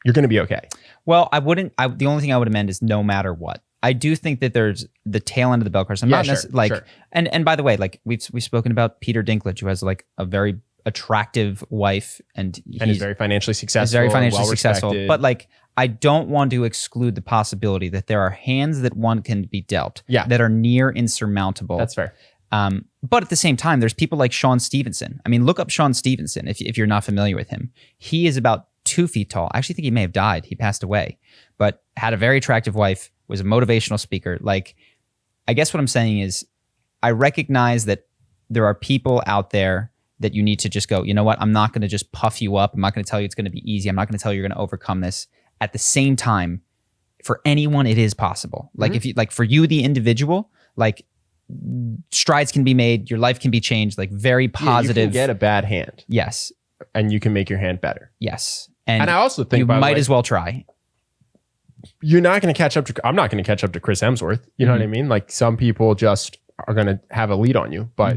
Speaker 1: you're going to be okay.
Speaker 2: Well, the only thing I would amend is no matter what. I do think that there's the tail end of the bell curve. I'm not necessarily like, and by the way, like we've spoken about Peter Dinklage, who has like a very attractive wife and
Speaker 1: he's very financially successful.
Speaker 2: He's very financially successful. But like, I don't want to exclude the possibility that there are hands that one can be dealt that are near insurmountable.
Speaker 1: That's fair.
Speaker 2: But at the same time, there's people like Sean Stevenson. I mean, look up Sean Stevenson if you're not familiar with him. He is about 2 feet tall. I actually think he may have died. He passed away, but had a very attractive wife, was a motivational speaker. Like, I guess what I'm saying is I recognize that there are people out there that you need to just go, you know what? I'm not going to just puff you up. I'm not going to tell you it's going to be easy. I'm not going to tell you you're going to overcome this. At the same time, for anyone, it is possible. Like if you, like for you, the individual, like strides can be made. Your life can be changed. Like very positive.
Speaker 1: You can get a bad hand.
Speaker 2: Yes.
Speaker 1: And you can make your hand better.
Speaker 2: Yes.
Speaker 1: And I also think
Speaker 2: you might as well try.
Speaker 1: You're not going to catch up to, I'm not going to catch up to Chris Hemsworth. You know what I mean? Like some people just are going to have a lead on you, but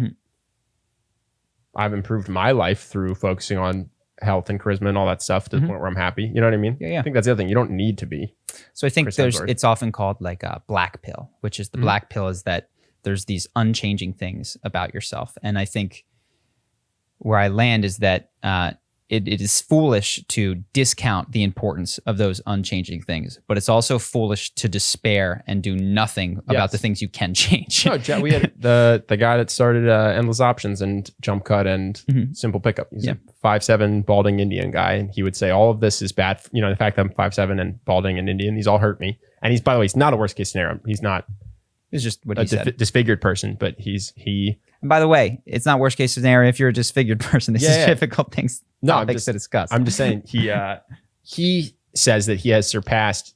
Speaker 1: I've improved my life through focusing on health and charisma and all that stuff to the point where I'm happy. You know what I mean?
Speaker 2: Yeah.
Speaker 1: I think that's the other thing. You don't need to be.
Speaker 2: So I think it's often called like a black pill, which is the black pill is that there's these unchanging things about yourself. And I think where I land is that it is foolish to discount the importance of those unchanging things, but it's also foolish to despair and do nothing about the things you can change.
Speaker 1: No, we had the guy that started Endless Options and Jump Cut and Simple Pickup. He's a 5'7" balding Indian guy, and he would say all of this is bad. You know, the fact that I'm 5'7" and balding and Indian, these all hurt me. And he's, by the way, he's not a worst case scenario. He's not.
Speaker 2: It's just what he said.
Speaker 1: Disfigured person, but he.
Speaker 2: And by the way, it's not worst case scenario if you're a disfigured person. This is difficult things. Topics to discuss.
Speaker 1: I'm just saying he says that he has surpassed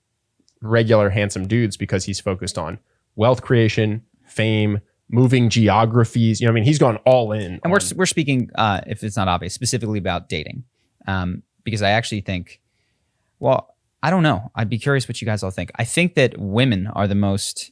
Speaker 1: regular handsome dudes because he's focused on wealth creation, fame, moving geographies. You know what I mean? He's gone all in.
Speaker 2: And we're speaking, if it's not obvious, specifically about dating. Because I actually think, well, I don't know. I'd be curious what you guys all think. I think that women are the most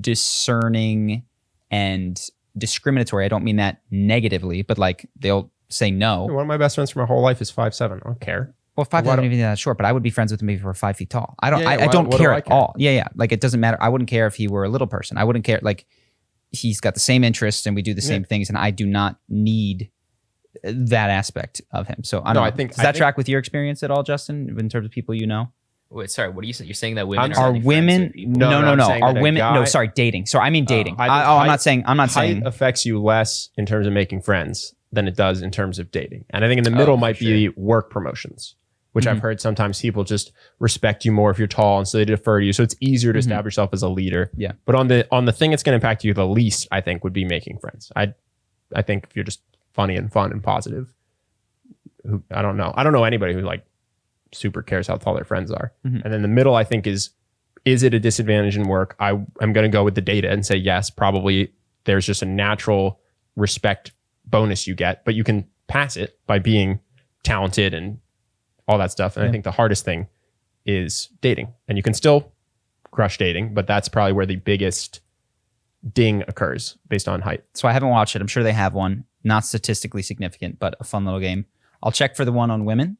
Speaker 2: discerning and discriminatory. I don't mean that negatively, but like they'll say no.
Speaker 1: One of my best friends for my whole life is 5'7". I don't care.
Speaker 2: Well, 5'7" isn't even that short, but I would be friends with him if he were 5 feet tall. I don't care at all. Yeah. Like it doesn't matter. I wouldn't care if he were a little person. I wouldn't care. Like he's got the same interests and we do the same things, and I do not need that aspect of him. So I don't know. Does that track with your experience at all, Justin, in terms of people you know?
Speaker 3: Wait, sorry. What are you saying? You're saying that women
Speaker 2: are women? No. Are women? No, sorry, dating. So I mean dating. I'm not saying. Height
Speaker 1: affects you less in terms of making friends than it does in terms of dating. And I think in the middle might be work promotions, which I've heard sometimes people just respect you more if you're tall, and so they defer to you. So it's easier to establish yourself as a leader. Yeah. But on the thing that's going to impact you the least, I think, would be making friends. I think if you're just funny and fun and positive, I don't know anybody who like super cares how tall their friends are. And then the middle, I think, is it a disadvantage in work? I'm going to go with the data and say yes, probably there's just a natural respect bonus you get, but you can pass it by being talented and all that stuff. And I think the hardest thing is dating, and you can still crush dating, but that's probably where the biggest ding occurs based on height.
Speaker 2: So I haven't watched it. I'm sure they have one, not statistically significant, but a fun little game. I'll check for the one on women.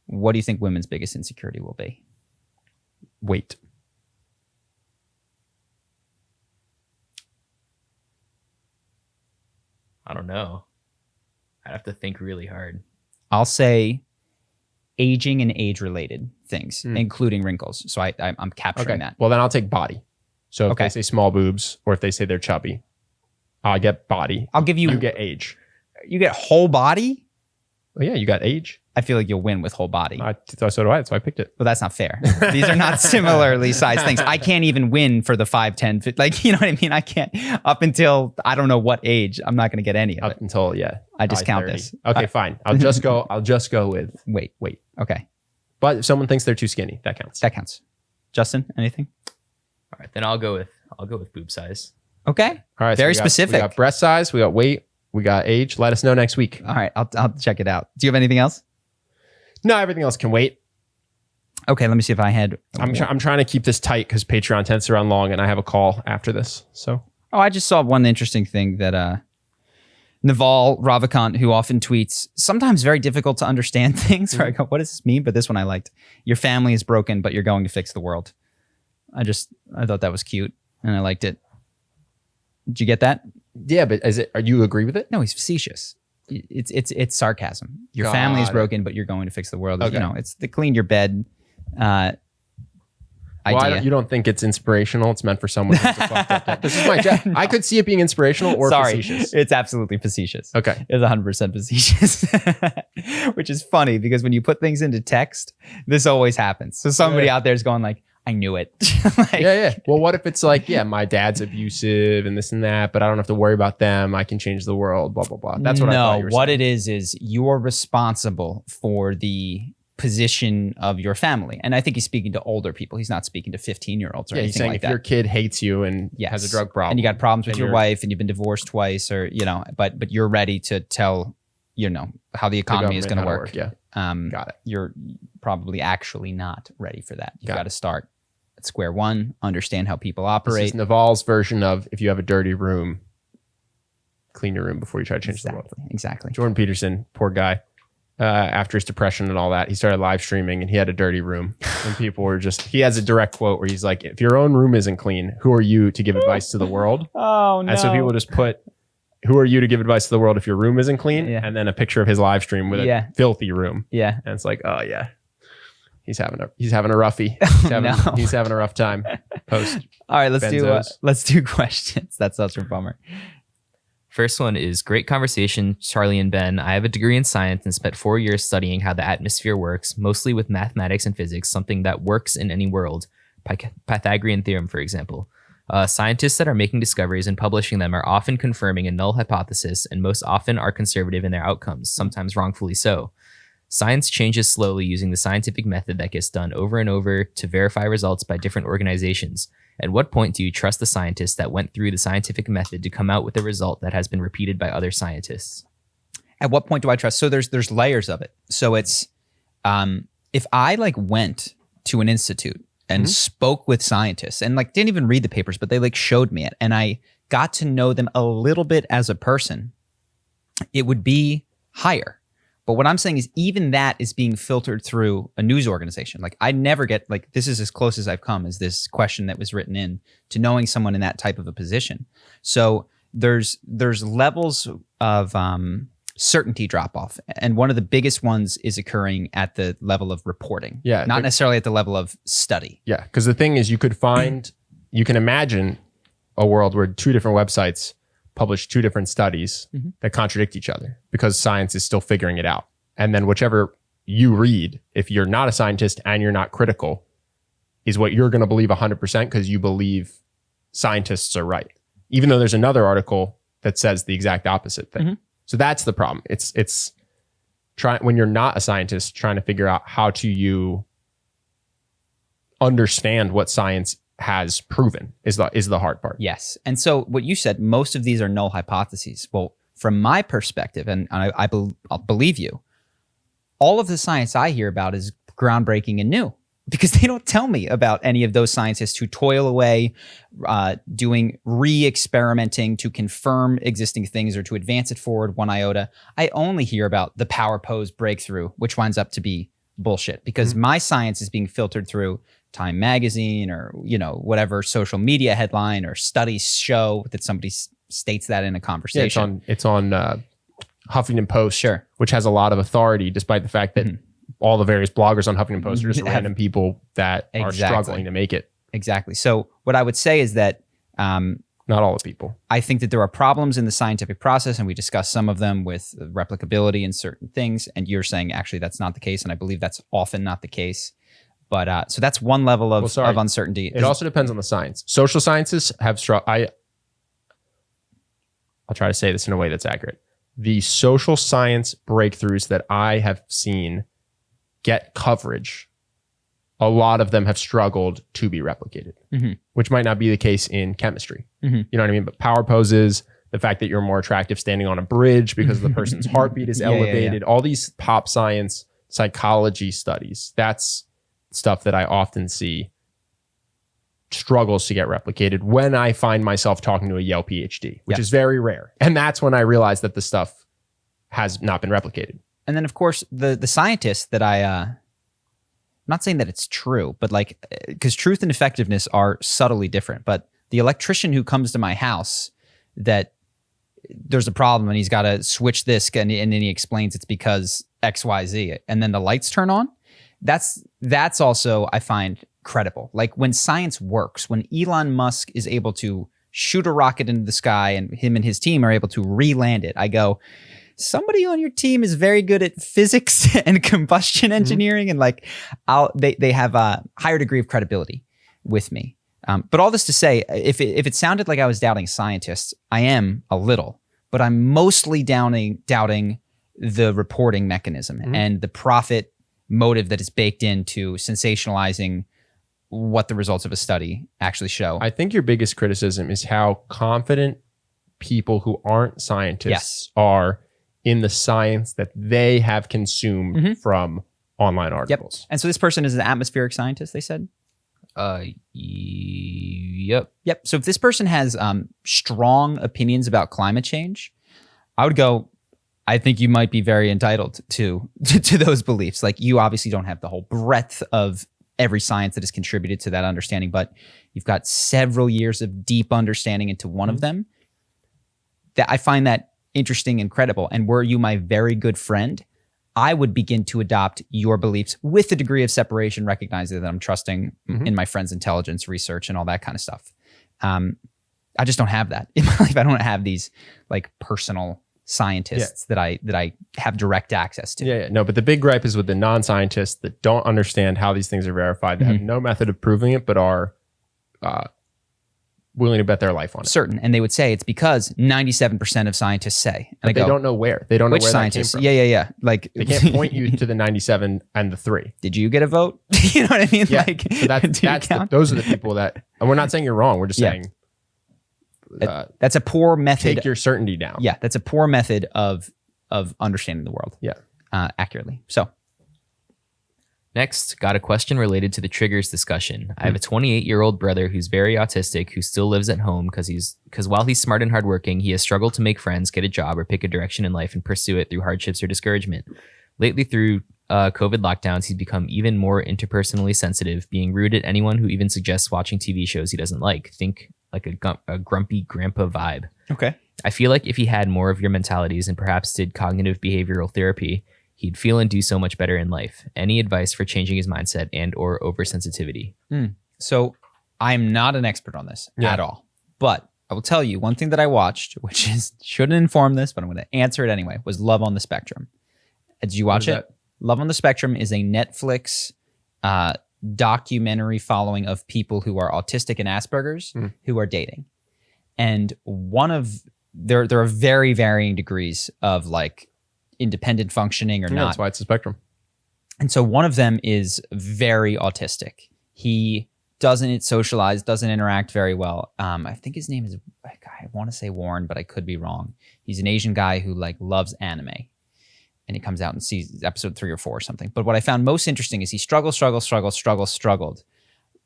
Speaker 2: What do you think women's biggest insecurity will be?
Speaker 1: Weight.
Speaker 3: I don't know. I'd have to think really hard.
Speaker 2: I'll say aging and age-related things, including wrinkles. So I'm capturing that.
Speaker 1: Well, then I'll take body. So if they say small boobs or if they say they're chubby, I'll get body.
Speaker 2: I'll give you...
Speaker 1: You get age.
Speaker 2: You get whole body?
Speaker 1: Oh, yeah, you got age.
Speaker 2: I feel like you'll win with whole body.
Speaker 1: So do I. That's why I picked it.
Speaker 2: Well, that's not fair. These are not similarly sized things. I can't even win for the 5, 10, 50, like, you know what I mean? I can't, up until I don't know what age, I'm not going to get any of it.
Speaker 1: Up until,
Speaker 2: I discount this.
Speaker 1: Okay, fine. I'll just go with
Speaker 2: weight. Okay.
Speaker 1: But if someone thinks they're too skinny, that counts.
Speaker 2: Justin, anything?
Speaker 3: All right, then I'll go with boob size.
Speaker 2: Okay.
Speaker 1: All right.
Speaker 2: Very specific.
Speaker 1: We got breast size, we got weight, we got age. Let us know next week.
Speaker 2: All right. I'll check it out. Do you have anything else?
Speaker 1: No, everything else can wait.
Speaker 2: Okay. Let me see if I had.
Speaker 1: I'm trying to keep this tight because Patreon tends to run long and I have a call after this. So.
Speaker 2: Oh, I just saw one interesting thing that Naval Ravikant, who often tweets sometimes very difficult to understand things. Where I go, what does this mean? But this one I liked. Your family is broken, but you're going to fix the world. I thought that was cute and I liked it. Did you get that?
Speaker 1: Yeah, but are you agree with it?
Speaker 2: No, he's facetious. It's sarcasm. Your family is broken, but you're going to fix the world. Okay. You know, it's the clean your bed idea.
Speaker 1: You don't think it's inspirational? It's meant for someone who's a fucked up. This is my job. No. I could see it being inspirational or facetious.
Speaker 2: It's absolutely facetious.
Speaker 1: Okay.
Speaker 2: It's 100% facetious. Which is funny because when you put things into text, this always happens. So somebody out there is going like, I knew it.
Speaker 1: Yeah. Well, what if it's like, my dad's abusive and this and that, but I don't have to worry about them. I can change the world, blah, blah, blah. That's what I thought you were saying.
Speaker 2: What it is you're responsible for the position of your family. And I think he's speaking to older people. He's not speaking to 15-year-olds or anything like that.
Speaker 1: If your kid hates you and has a drug problem.
Speaker 2: And you got problems with your wife and you've been divorced twice or, but you're ready to tell, how the economy is going to work.
Speaker 1: Yeah. Got it.
Speaker 2: You're probably actually not ready for that. You've got to start at square one, understand how people operate.
Speaker 1: This is Naval's version of if you have a dirty room, clean your room before you try to change the world.
Speaker 2: Exactly.
Speaker 1: Jordan Peterson, poor guy. After his depression and all that, he started live streaming and he had a dirty room. And people were he has a direct quote where he's like, if your own room isn't clean, who are you to give advice to the world?
Speaker 2: Oh, no.
Speaker 1: And so people just put, who are you to give advice to the world if your room isn't clean? Yeah. And then a picture of his live stream with a filthy room.
Speaker 2: Yeah.
Speaker 1: And it's like, oh yeah. He's having a roughie. He's having a rough time. Post.
Speaker 2: All right, let's do questions. That's such a bummer.
Speaker 3: First one is great conversation, Charlie and Ben. I have a degree in science and spent 4 years studying how the atmosphere works, mostly with mathematics and physics, something that works in any world. Pythagorean theorem, for example. Scientists that are making discoveries and publishing them are often confirming a null hypothesis and most often are conservative in their outcomes, sometimes wrongfully so. Science changes slowly using the scientific method that gets done over and over to verify results by different organizations. At what point do you trust the scientists that went through the scientific method to come out with a result that has been repeated by other scientists?
Speaker 2: At what point do I trust? So there's layers of it. So it's if I went to an institute and spoke with scientists and didn't even read the papers, but they showed me it and I got to know them a little bit as a person, it would be higher. But what I'm saying is even that is being filtered through a news organization. I never get this is as close as I've come as this question that was written in to knowing someone in that type of a position. So there's levels of certainty drop off. And one of the biggest ones is occurring at the level of reporting.
Speaker 1: Yeah.
Speaker 2: Not necessarily at the level of study.
Speaker 1: Yeah. Because the thing is you can imagine a world where 2 different websites publish 2 different studies that contradict each other because science is still figuring it out. And then whichever you read, if you're not a scientist and you're not critical, is what you're going to believe 100% because you believe scientists are right. Even though there's another article that says the exact opposite thing. So that's the problem. It's when you're not a scientist, trying to figure out how to you understand what science has proven is the hard part.
Speaker 2: Yes. And so what you said, most of these are null hypotheses. Well, from my perspective, and I'll believe you, all of the science I hear about is groundbreaking and new because they don't tell me about any of those scientists who toil away, doing re-experimenting to confirm existing things or to advance it forward 1 iota. I only hear about the power pose breakthrough, which winds up to be bullshit because my science is being filtered through Time magazine or whatever social media headline or studies show that somebody states that in a conversation.
Speaker 1: Yeah, it's on Huffington Post,
Speaker 2: sure,
Speaker 1: which has a lot of authority, despite the fact that all the various bloggers on Huffington Post are just random people that are struggling to make it.
Speaker 2: Exactly. So what I would say is that
Speaker 1: Not all the people.
Speaker 2: I think that there are problems in the scientific process, and we discussed some of them with replicability and certain things. And you're saying actually that's not the case, and I believe that's often not the case. But so that's one level of uncertainty.
Speaker 1: It also depends on the science. Social sciences have I'll try to say this in a way that's accurate. The social science breakthroughs that I have seen get coverage, a lot of them have struggled to be replicated, which might not be the case in chemistry. You know what I mean? But power poses, the fact that you're more attractive standing on a bridge because the person's heartbeat is elevated, all these pop science psychology studies, that's stuff that I often see struggles to get replicated when I find myself talking to a Yale PhD, which is very rare. And that's when I realize that the stuff has not been replicated.
Speaker 2: And then, of course, the scientists that I'm not saying that it's true, but like, because truth and effectiveness are subtly different. But the electrician who comes to my house that there's a problem and he's got to switch this and then he explains it's because X, Y, Z, and then the lights turn on. That's also, I find, credible. Like when science works, when Elon Musk is able to shoot a rocket into the sky and him and his team are able to re-land it, I go, somebody on your team is very good at physics and combustion engineering, and like they have a higher degree of credibility with me. But all this to say, if it sounded like I was doubting scientists, I am a little, but I'm mostly doubting the reporting mechanism and the profit motive that is baked into sensationalizing what the results of a study actually show.
Speaker 1: I think your biggest criticism is how confident people who aren't scientists are in the science that they have consumed from online articles.
Speaker 2: Yep. And so this person is an atmospheric scientist, they said?
Speaker 3: Yep.
Speaker 2: So if this person has strong opinions about climate change, I would go, I think you might be very entitled to those beliefs. Like you obviously don't have the whole breadth of every science that has contributed to that understanding, but you've got several years of deep understanding into one of them. That I find that interesting and credible. And were you my very good friend, I would begin to adopt your beliefs with a degree of separation, recognizing that I'm trusting in my friend's intelligence, research, and all that kind of stuff. I just don't have that in my life. I don't have these like personal scientists that I have direct access to.
Speaker 1: No, but the big gripe is with the non-scientists that don't understand how these things are verified, that have no method of proving it, but are willing to bet their life on it.
Speaker 2: Certain. And they would say it's because 97% of scientists say. And
Speaker 1: but they don't know where. They don't know where
Speaker 2: scientists?
Speaker 1: that came from.
Speaker 2: Yeah. Like
Speaker 1: they can't point you to the 97 and the 3.
Speaker 2: Did you get a vote? You know what I mean?
Speaker 1: Yeah.
Speaker 2: Like,
Speaker 1: so those are the people that, and we're not saying you're wrong. We're just saying
Speaker 2: that's a poor method.
Speaker 1: Take your certainty down.
Speaker 2: Yeah, that's a poor method of understanding the world.
Speaker 1: Yeah,
Speaker 2: accurately. So,
Speaker 3: next, got a question related to the triggers discussion. I have a 28-year-old brother who's very autistic, who still lives at home because while he's smart and hardworking, he has struggled to make friends, get a job, or pick a direction in life and pursue it through hardships or discouragement. Lately, through COVID lockdowns, he's become even more interpersonally sensitive, being rude at anyone who even suggests watching TV shows he doesn't like. Think like a grumpy grandpa vibe.
Speaker 2: Okay.
Speaker 3: I feel like if he had more of your mentalities and perhaps did cognitive behavioral therapy, he'd feel and do so much better in life. Any advice for changing his mindset and or oversensitivity?
Speaker 2: So I'm not an expert on this at all, but I will tell you one thing that I watched, which is shouldn't inform this, but I'm going to answer it anyway, was Love on the Spectrum. Did you watch it? Love on the Spectrum is a Netflix documentary following of people who are autistic and Asperger's who are dating. And there are very varying degrees of like independent functioning or not.
Speaker 1: That's why it's a spectrum.
Speaker 2: And so one of them is very autistic. He doesn't socialize, doesn't interact very well. I think his name is, I want to say Warren, but I could be wrong. He's an Asian guy who like loves anime. And he comes out and sees episode 3 or 4 or something. But what I found most interesting is he struggled.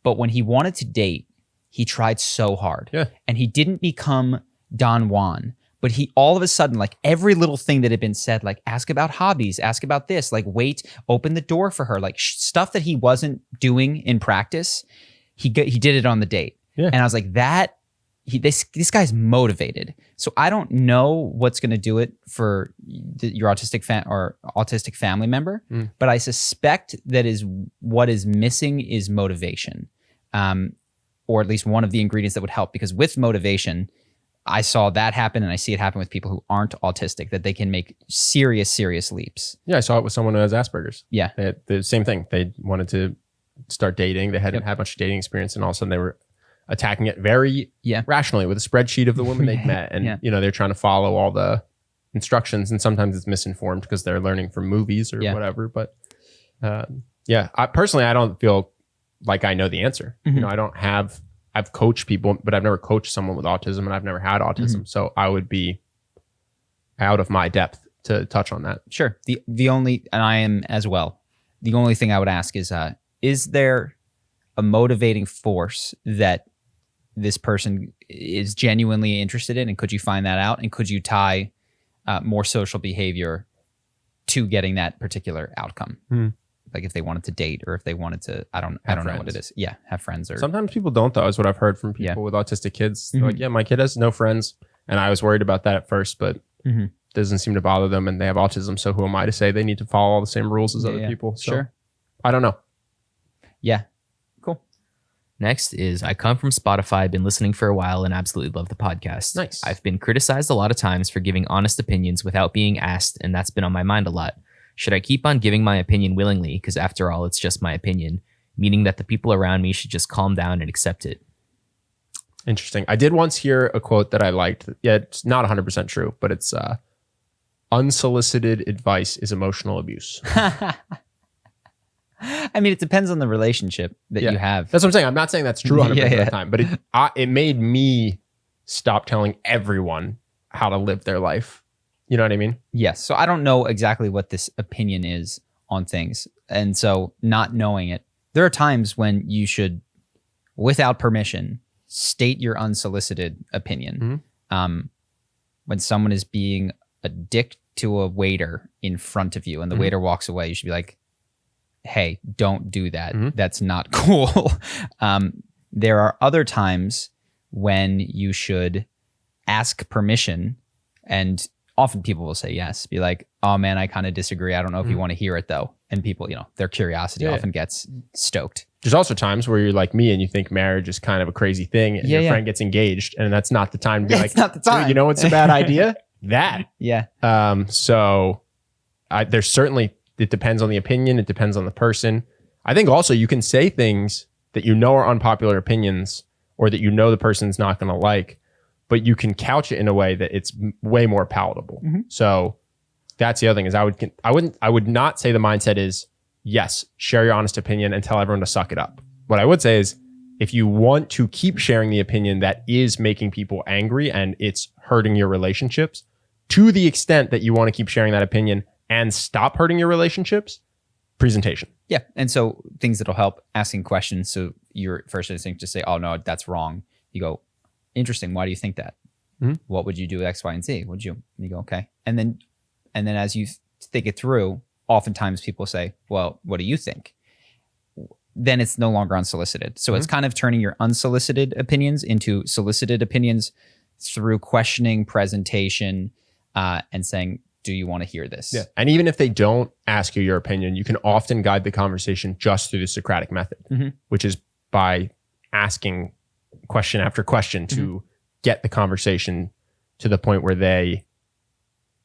Speaker 2: But when he wanted to date, he tried so hard.
Speaker 1: Yeah.
Speaker 2: And he didn't become Don Juan. But he all of a sudden, like every little thing that had been said, like ask about hobbies, ask about this, like wait, open the door for her, like stuff that he wasn't doing in practice, he did it on the date.
Speaker 1: Yeah.
Speaker 2: And I was like, this guy's motivated. So I don't know what's going to do it for your autistic family member, but I suspect that what is missing is motivation. or at least one of the ingredients that would help, because with motivation, I saw that happen, and I see it happen with people who aren't autistic, that they can make serious leaps.
Speaker 1: Yeah, I saw it with someone who has Asperger's.
Speaker 2: Yeah.
Speaker 1: They had the same thing. They wanted to start dating. They hadn't had much dating experience, and all of a sudden they were attacking it very rationally with a spreadsheet of the women they'd met. And, they're trying to follow all the instructions, and sometimes it's misinformed because they're learning from movies or whatever. But I personally, I don't feel like I know the answer. I've coached people, but I've never coached someone with autism, and I've never had autism. So I would be out of my depth to touch on that.
Speaker 2: Sure. The only, and I am as well, the only thing I would ask is there a motivating force that this person is genuinely interested in? And could you find that out? And could you tie more social behavior to getting that particular outcome? Like if they wanted to date, or if they wanted to, I don't know what it is. Yeah, have friends. Or
Speaker 1: sometimes people don't, though, is what I've heard from people with autistic kids. They're like, my kid has no friends. And I was worried about that at first, but it doesn't seem to bother them, and they have autism. So who am I to say they need to follow all the same rules as other people? So
Speaker 2: sure.
Speaker 1: I don't know.
Speaker 2: Yeah. Cool.
Speaker 3: Next is, I come from Spotify, been listening for a while, and absolutely love the podcast.
Speaker 1: Nice.
Speaker 3: I've been criticized a lot of times for giving honest opinions without being asked, and that's been on my mind a lot. Should I keep on giving my opinion willingly? Because after all, it's just my opinion, meaning that the people around me should just calm down and accept it.
Speaker 1: Interesting. I did once hear a quote that I liked. Yeah, it's not 100% true, but it's unsolicited advice is emotional abuse.
Speaker 2: I mean, it depends on the relationship that you have.
Speaker 1: That's what I'm saying. I'm not saying that's true 100% of the time, but it made me stop telling everyone how to live their life. You know what I mean?
Speaker 2: Yes. So I don't know exactly what this opinion is on things. And so not knowing it, there are times when you should, without permission, state your unsolicited opinion. When someone is being a dick to a waiter in front of you and the waiter walks away, you should be like, hey, don't do that. That's not cool. There are other times when you should ask permission, and often people will say yes. Be like, oh man, I kind of disagree. I don't know if you want to hear it though. And people, their curiosity often gets stoked.
Speaker 1: There's also times where you're like me and you think marriage is kind of a crazy thing, and your friend gets engaged, and that's not the time to be like,
Speaker 2: not the time.
Speaker 1: You know what's a bad idea? That.
Speaker 2: Yeah.
Speaker 1: So there's certainly, it depends on the opinion. It depends on the person. I think also you can say things that you know are unpopular opinions, or that you know the person's not going to like, but you can couch it in a way that it's way more palatable. So that's the other thing, is I would not say the mindset is, yes, share your honest opinion and tell everyone to suck it up. What I would say is, if you want to keep sharing the opinion that is making people angry and it's hurting your relationships, to the extent that you want to keep sharing that opinion and stop hurting your relationships, presentation.
Speaker 2: Yeah. And so things that'll help, asking questions. So your first instinct to say, oh no, that's wrong. You go, interesting. Why do you think that? What would you do with X, Y, and Z? Would you? And you go, okay. And then as you think it through, oftentimes people say, well, what do you think? Then it's no longer unsolicited. So it's kind of turning your unsolicited opinions into solicited opinions through questioning, presentation, and saying, do you want to hear this?
Speaker 1: Yeah. And even if they don't ask you your opinion, you can often guide the conversation just through the Socratic method, which is by asking question after question to get the conversation to the point where they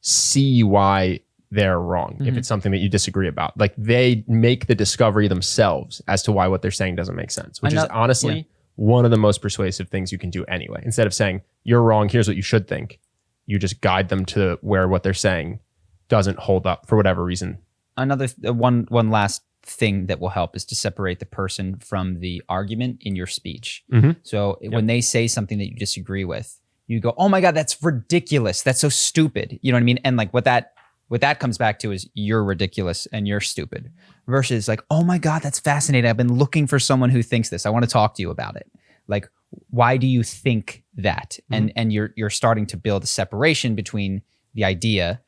Speaker 1: see why they're wrong. If it's something that you disagree about, like they make the discovery themselves as to why what they're saying doesn't make sense, which is honestly one of the most persuasive things you can do anyway. Instead of saying, you're wrong, here's what you should think, you just guide them to where what they're saying doesn't hold up for whatever reason.
Speaker 2: Another one last thing that will help is to separate the person from the argument in your speech. So when they say something that you disagree with, you go, oh my God, that's ridiculous. That's so stupid. You know what I mean? And like what that comes back to is, you're ridiculous and you're stupid, versus like, oh my God, that's fascinating. I've been looking for someone who thinks this. I want to talk to you about it. Like, why do you think that? And you're starting to build a separation between the idea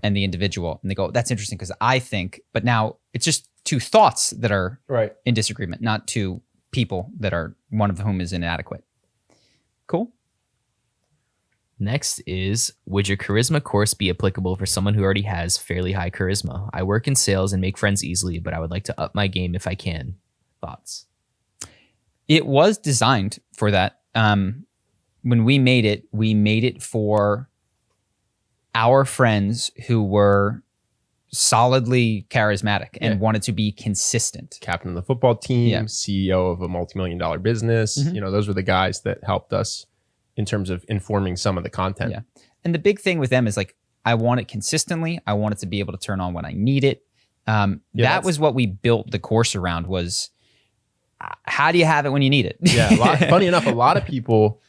Speaker 2: and the individual. And they go, that's interesting because I think, but now it's just two thoughts that are in disagreement, not two people that are, one of whom is inadequate. Cool.
Speaker 3: Next is, would your charisma course be applicable for someone who already has fairly high charisma? I work in sales and make friends easily, but I would like to up my game if I can. Thoughts?
Speaker 2: It was designed for that. When we made it for our friends who were solidly charismatic and wanted to be consistent.
Speaker 1: Captain of the football team, CEO of a multi-million-dollar business. Those were the guys that helped us in terms of informing some of the content.
Speaker 2: Yeah. And the big thing with them is like, I want it consistently. I want it to be able to turn on when I need it. That was what we built the course around, was how do you have it when you need it?
Speaker 1: Yeah. Funny enough, a lot of people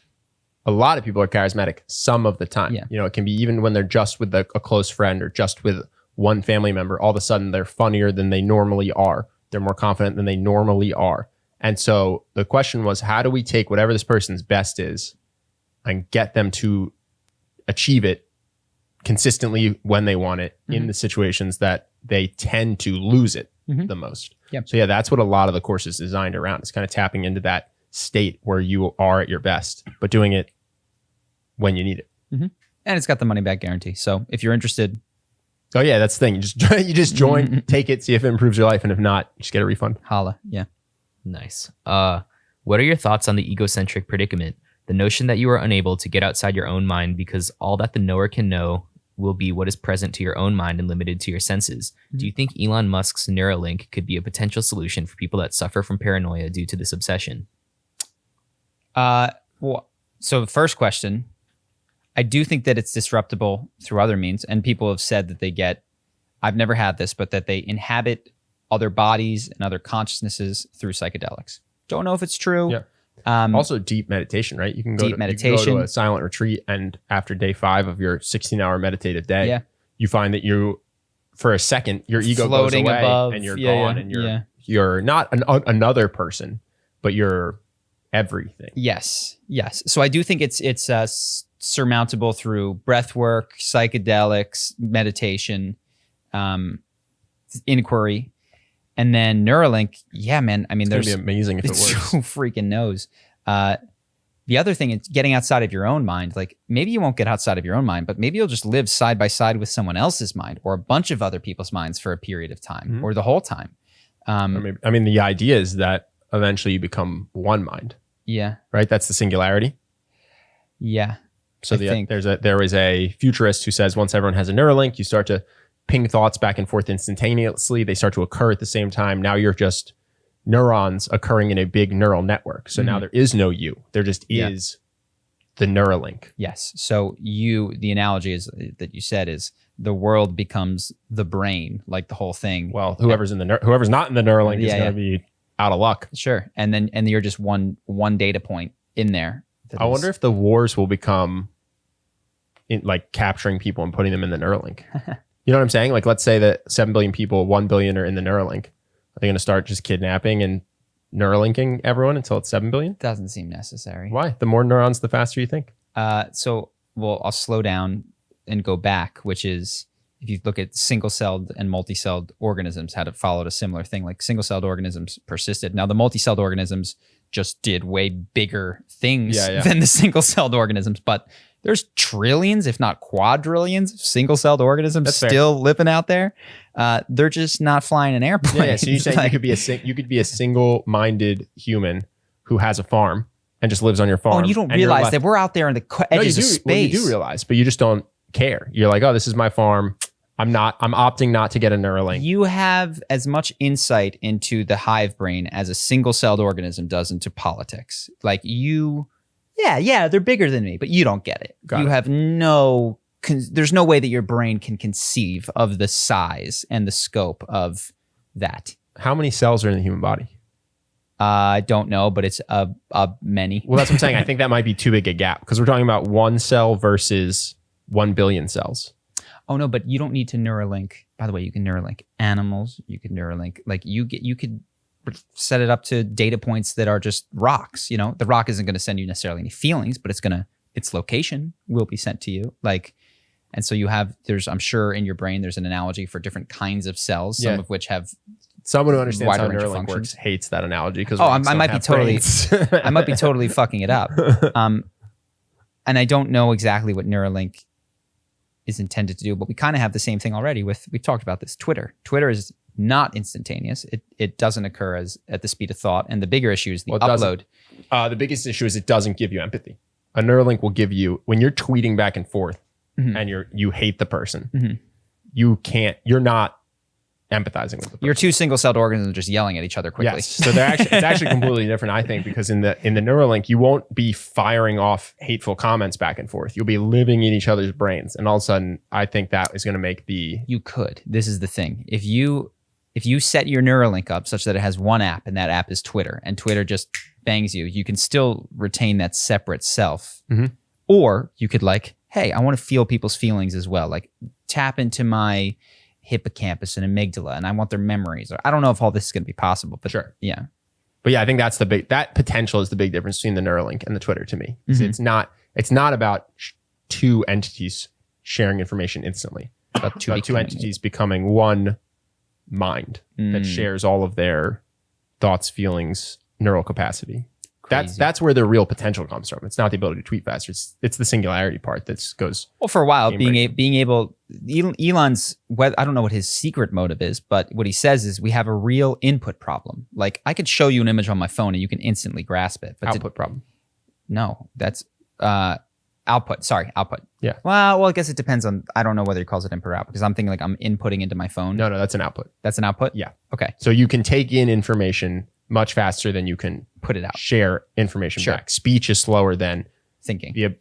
Speaker 1: are charismatic some of the time.
Speaker 2: Yeah.
Speaker 1: It can be even when they're just with a close friend or just with one family member, all of a sudden they're funnier than they normally are. They're more confident than they normally are. And so the question was, how do we take whatever this person's best is and get them to achieve it consistently when they want it in the situations that they tend to lose it the most.
Speaker 2: Yep.
Speaker 1: So that's what a lot of the course is designed around. It's kind of tapping into that state where you are at your best, but doing it when you need it.
Speaker 2: And it's got the money back guarantee. So if you're interested.
Speaker 1: Oh yeah, that's the thing. You just join, take it, see if it improves your life. And if not, just get a refund.
Speaker 2: Holla. Yeah.
Speaker 3: Nice. What are your thoughts on the egocentric predicament? The notion that you are unable to get outside your own mind because all that the knower can know will be what is present to your own mind and limited to your senses. Do you think Elon Musk's Neuralink could be a potential solution for people that suffer from paranoia due to this obsession?
Speaker 2: Well, so first question, I do think that it's disruptible through other means. And people have said that they get, I've never had this, but that they inhabit other bodies and other consciousnesses through psychedelics. Don't know if it's true.
Speaker 1: Yeah. Also deep meditation, right? You can go to a silent retreat, and after day 5 of your 16-hour meditative day, you find that for a second, your ego
Speaker 2: floating
Speaker 1: goes away
Speaker 2: above,
Speaker 1: and you're gone, and you're not another person, but you're everything.
Speaker 2: Yes. So I do think it's surmountable through breath work, psychedelics, meditation, inquiry. And then Neuralink, yeah, man. I mean,
Speaker 1: it's going to be amazing if it works.
Speaker 2: Who freaking knows? The other thing is getting outside of your own mind. Like, maybe you won't get outside of your own mind, but maybe you'll just live side by side with someone else's mind or a bunch of other people's minds for a period of time or the whole time.
Speaker 1: The idea is that eventually you become one mind.
Speaker 2: Yeah.
Speaker 1: Right? That's the singularity.
Speaker 2: Yeah.
Speaker 1: So there is a futurist who says once everyone has a Neuralink, you start to ping thoughts back and forth instantaneously. They start to occur at the same time. Now you're just neurons occurring in a big neural network. So now there is no you. There just is the Neuralink.
Speaker 2: Yes. So the analogy is that you said is the world becomes the brain, like the whole thing.
Speaker 1: Well, whoever's not in the Neuralink is going to be out of luck.
Speaker 2: Sure. And you're just one data point in there.
Speaker 1: I wonder if the wars will become like capturing people and putting them in the Neuralink. You know what I'm saying? Like, let's say that 7 billion people, 1 billion are in the Neuralink. Are they going to start just kidnapping and Neuralinking everyone until it's 7 billion?
Speaker 2: Doesn't seem necessary.
Speaker 1: Why? The more neurons, the faster you think.
Speaker 2: I'll slow down and go back, which is if you look at single-celled and multi-celled organisms, had it followed a similar thing. Like single-celled organisms persisted. Now the multi-celled organisms just did way bigger things than the single-celled organisms, but there's trillions, if not quadrillions, of single-celled organisms still living out there. They're just not flying an airplane.
Speaker 1: Yeah, so you're saying you could be a single-minded human who has a farm and just lives on your farm.
Speaker 2: Oh, and you don't realize that we're out there in the edges of space.
Speaker 1: Well, you do realize, but you just don't care. You're like, oh, this is my farm. I'm opting not to get a Neuralink.
Speaker 2: You have as much insight into the hive brain as a single-celled organism does into politics. Like they're bigger than me, but you don't get it. Have there's no way that your brain can conceive of the size and the scope of that.
Speaker 1: How many cells are in the human body?
Speaker 2: I don't know, but it's many.
Speaker 1: Well, that's what I'm saying. I think that might be too big a gap because we're talking about 1 cell versus 1 billion cells.
Speaker 2: Oh no, but you don't need to Neuralink. By the way, you can Neuralink animals. You can Neuralink, like you could set it up to data points that are just rocks. You know, the rock isn't going to send you necessarily any feelings, but its location will be sent to you. Like, and so I'm sure in your brain, there's an analogy for different kinds of cells, some of which have
Speaker 1: someone who understands how Neuralink works hates that analogy because
Speaker 2: I might be totally fucking it up. And I don't know exactly what Neuralink is intended to do, but we kind of have the same thing already we've talked about this. Twitter is not instantaneous. It doesn't occur as at the speed of thought. And the bigger issue is the upload.
Speaker 1: The biggest issue is it doesn't give you empathy. A Neuralink will give you, when you're tweeting back and forth and you hate the person, you're not empathizing with the person.
Speaker 2: You're two single-celled organisms just yelling at each other quickly.
Speaker 1: Yes. So it's actually completely different, I think, because in the Neuralink, you won't be firing off hateful comments back and forth. You'll be living in each other's brains. And all of a sudden, I think that is going to make
Speaker 2: You could. This is the thing. If you set your Neuralink up such that it has one app and that app is Twitter and Twitter just bangs you can still retain that separate self. Or you could hey, I want to feel people's feelings as well. Tap into my hippocampus and amygdala and I want their memories. I don't know if all this is going to be possible, but
Speaker 1: sure.
Speaker 2: Yeah.
Speaker 1: But yeah, I think that potential is the big difference between the Neuralink and the Twitter to me. It's not about two entities sharing information instantly. About two entities becoming one mind that shares all of their thoughts, feelings, neural capacity. That's where the real potential comes from. It's not the ability to tweet faster. It's the singularity part that goes.
Speaker 2: Well, for a while, being able, Elon's, I don't know what his secret motive is, but what he says is we have a real input problem. I could show you an image on my phone and you can instantly grasp it. But
Speaker 1: output problem.
Speaker 2: No, that's output. Sorry, output.
Speaker 1: Yeah.
Speaker 2: Well, I guess it depends on. I don't know whether he calls it input or output because I'm thinking I'm inputting into my phone.
Speaker 1: No, that's an output.
Speaker 2: That's an output.
Speaker 1: Yeah.
Speaker 2: Okay.
Speaker 1: So you can take in information much faster than you can
Speaker 2: put it out.
Speaker 1: Share information back. Speech is slower than
Speaker 2: thinking
Speaker 1: via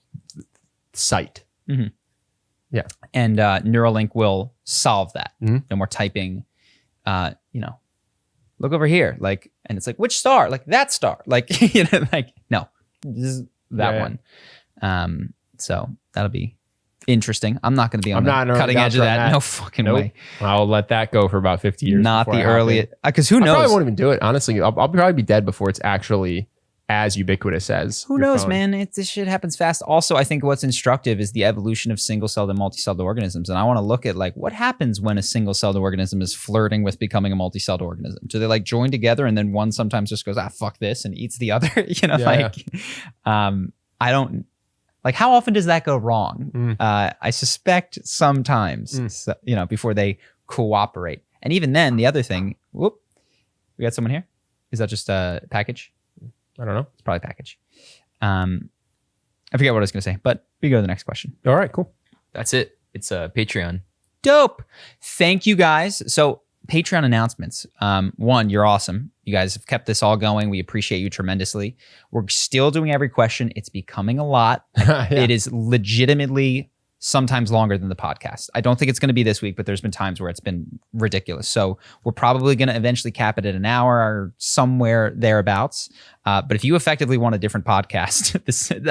Speaker 1: sight. Yeah.
Speaker 2: And Neuralink will solve that. No more typing. Look over here. And it's which star? That star. No, this is that one. So that'll be interesting. I'm not going to be on the cutting edge of that. No fucking way.
Speaker 1: I'll let that go for about 50 years.
Speaker 2: Not the earliest. Because who knows?
Speaker 1: I probably won't even do it. Honestly, I'll probably be dead before it's actually as ubiquitous as
Speaker 2: who knows, man. This shit happens fast. Also, I think what's instructive is the evolution of single-celled and multi-celled organisms. And I want to look at what happens when a single-celled organism is flirting with becoming a multi-celled organism. Do they join together and then one sometimes just goes, fuck this and eats the other? I don't. How often does that go wrong? I suspect sometimes, so, before they cooperate. And even then, the other thing, we got someone here. Is that just a package?
Speaker 1: I don't know.
Speaker 2: It's probably a package. I forget what I was going to say, but we go to the next question.
Speaker 1: All right, cool.
Speaker 3: That's it. It's a Patreon.
Speaker 2: Dope. Thank you guys. So Patreon announcements. One, you're awesome. You guys have kept this all going. We appreciate you tremendously. We're still doing every question. It's becoming a lot. It is legitimately sometimes longer than the podcast. I don't think it's going to be this week, but there's been times where it's been ridiculous. So we're probably going to eventually cap it at an hour or somewhere thereabouts. But if you effectively want a different podcast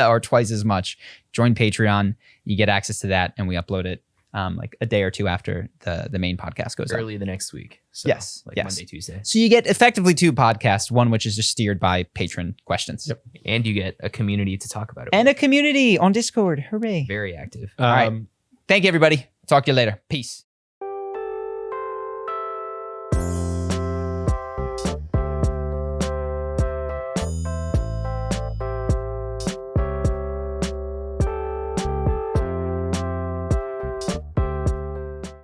Speaker 2: or twice as much, join Patreon. You get access to that, and we upload it a day or two after the main podcast goes
Speaker 3: early the next week. So
Speaker 2: yes.
Speaker 3: Monday, Tuesday.
Speaker 2: So you get effectively two podcasts, one which is just steered by patron questions.
Speaker 1: Yep.
Speaker 3: And you get a community to talk about it
Speaker 2: and a community on Discord. Hooray.
Speaker 3: Very active.
Speaker 2: All right. Thank you, everybody. Talk to you later. Peace.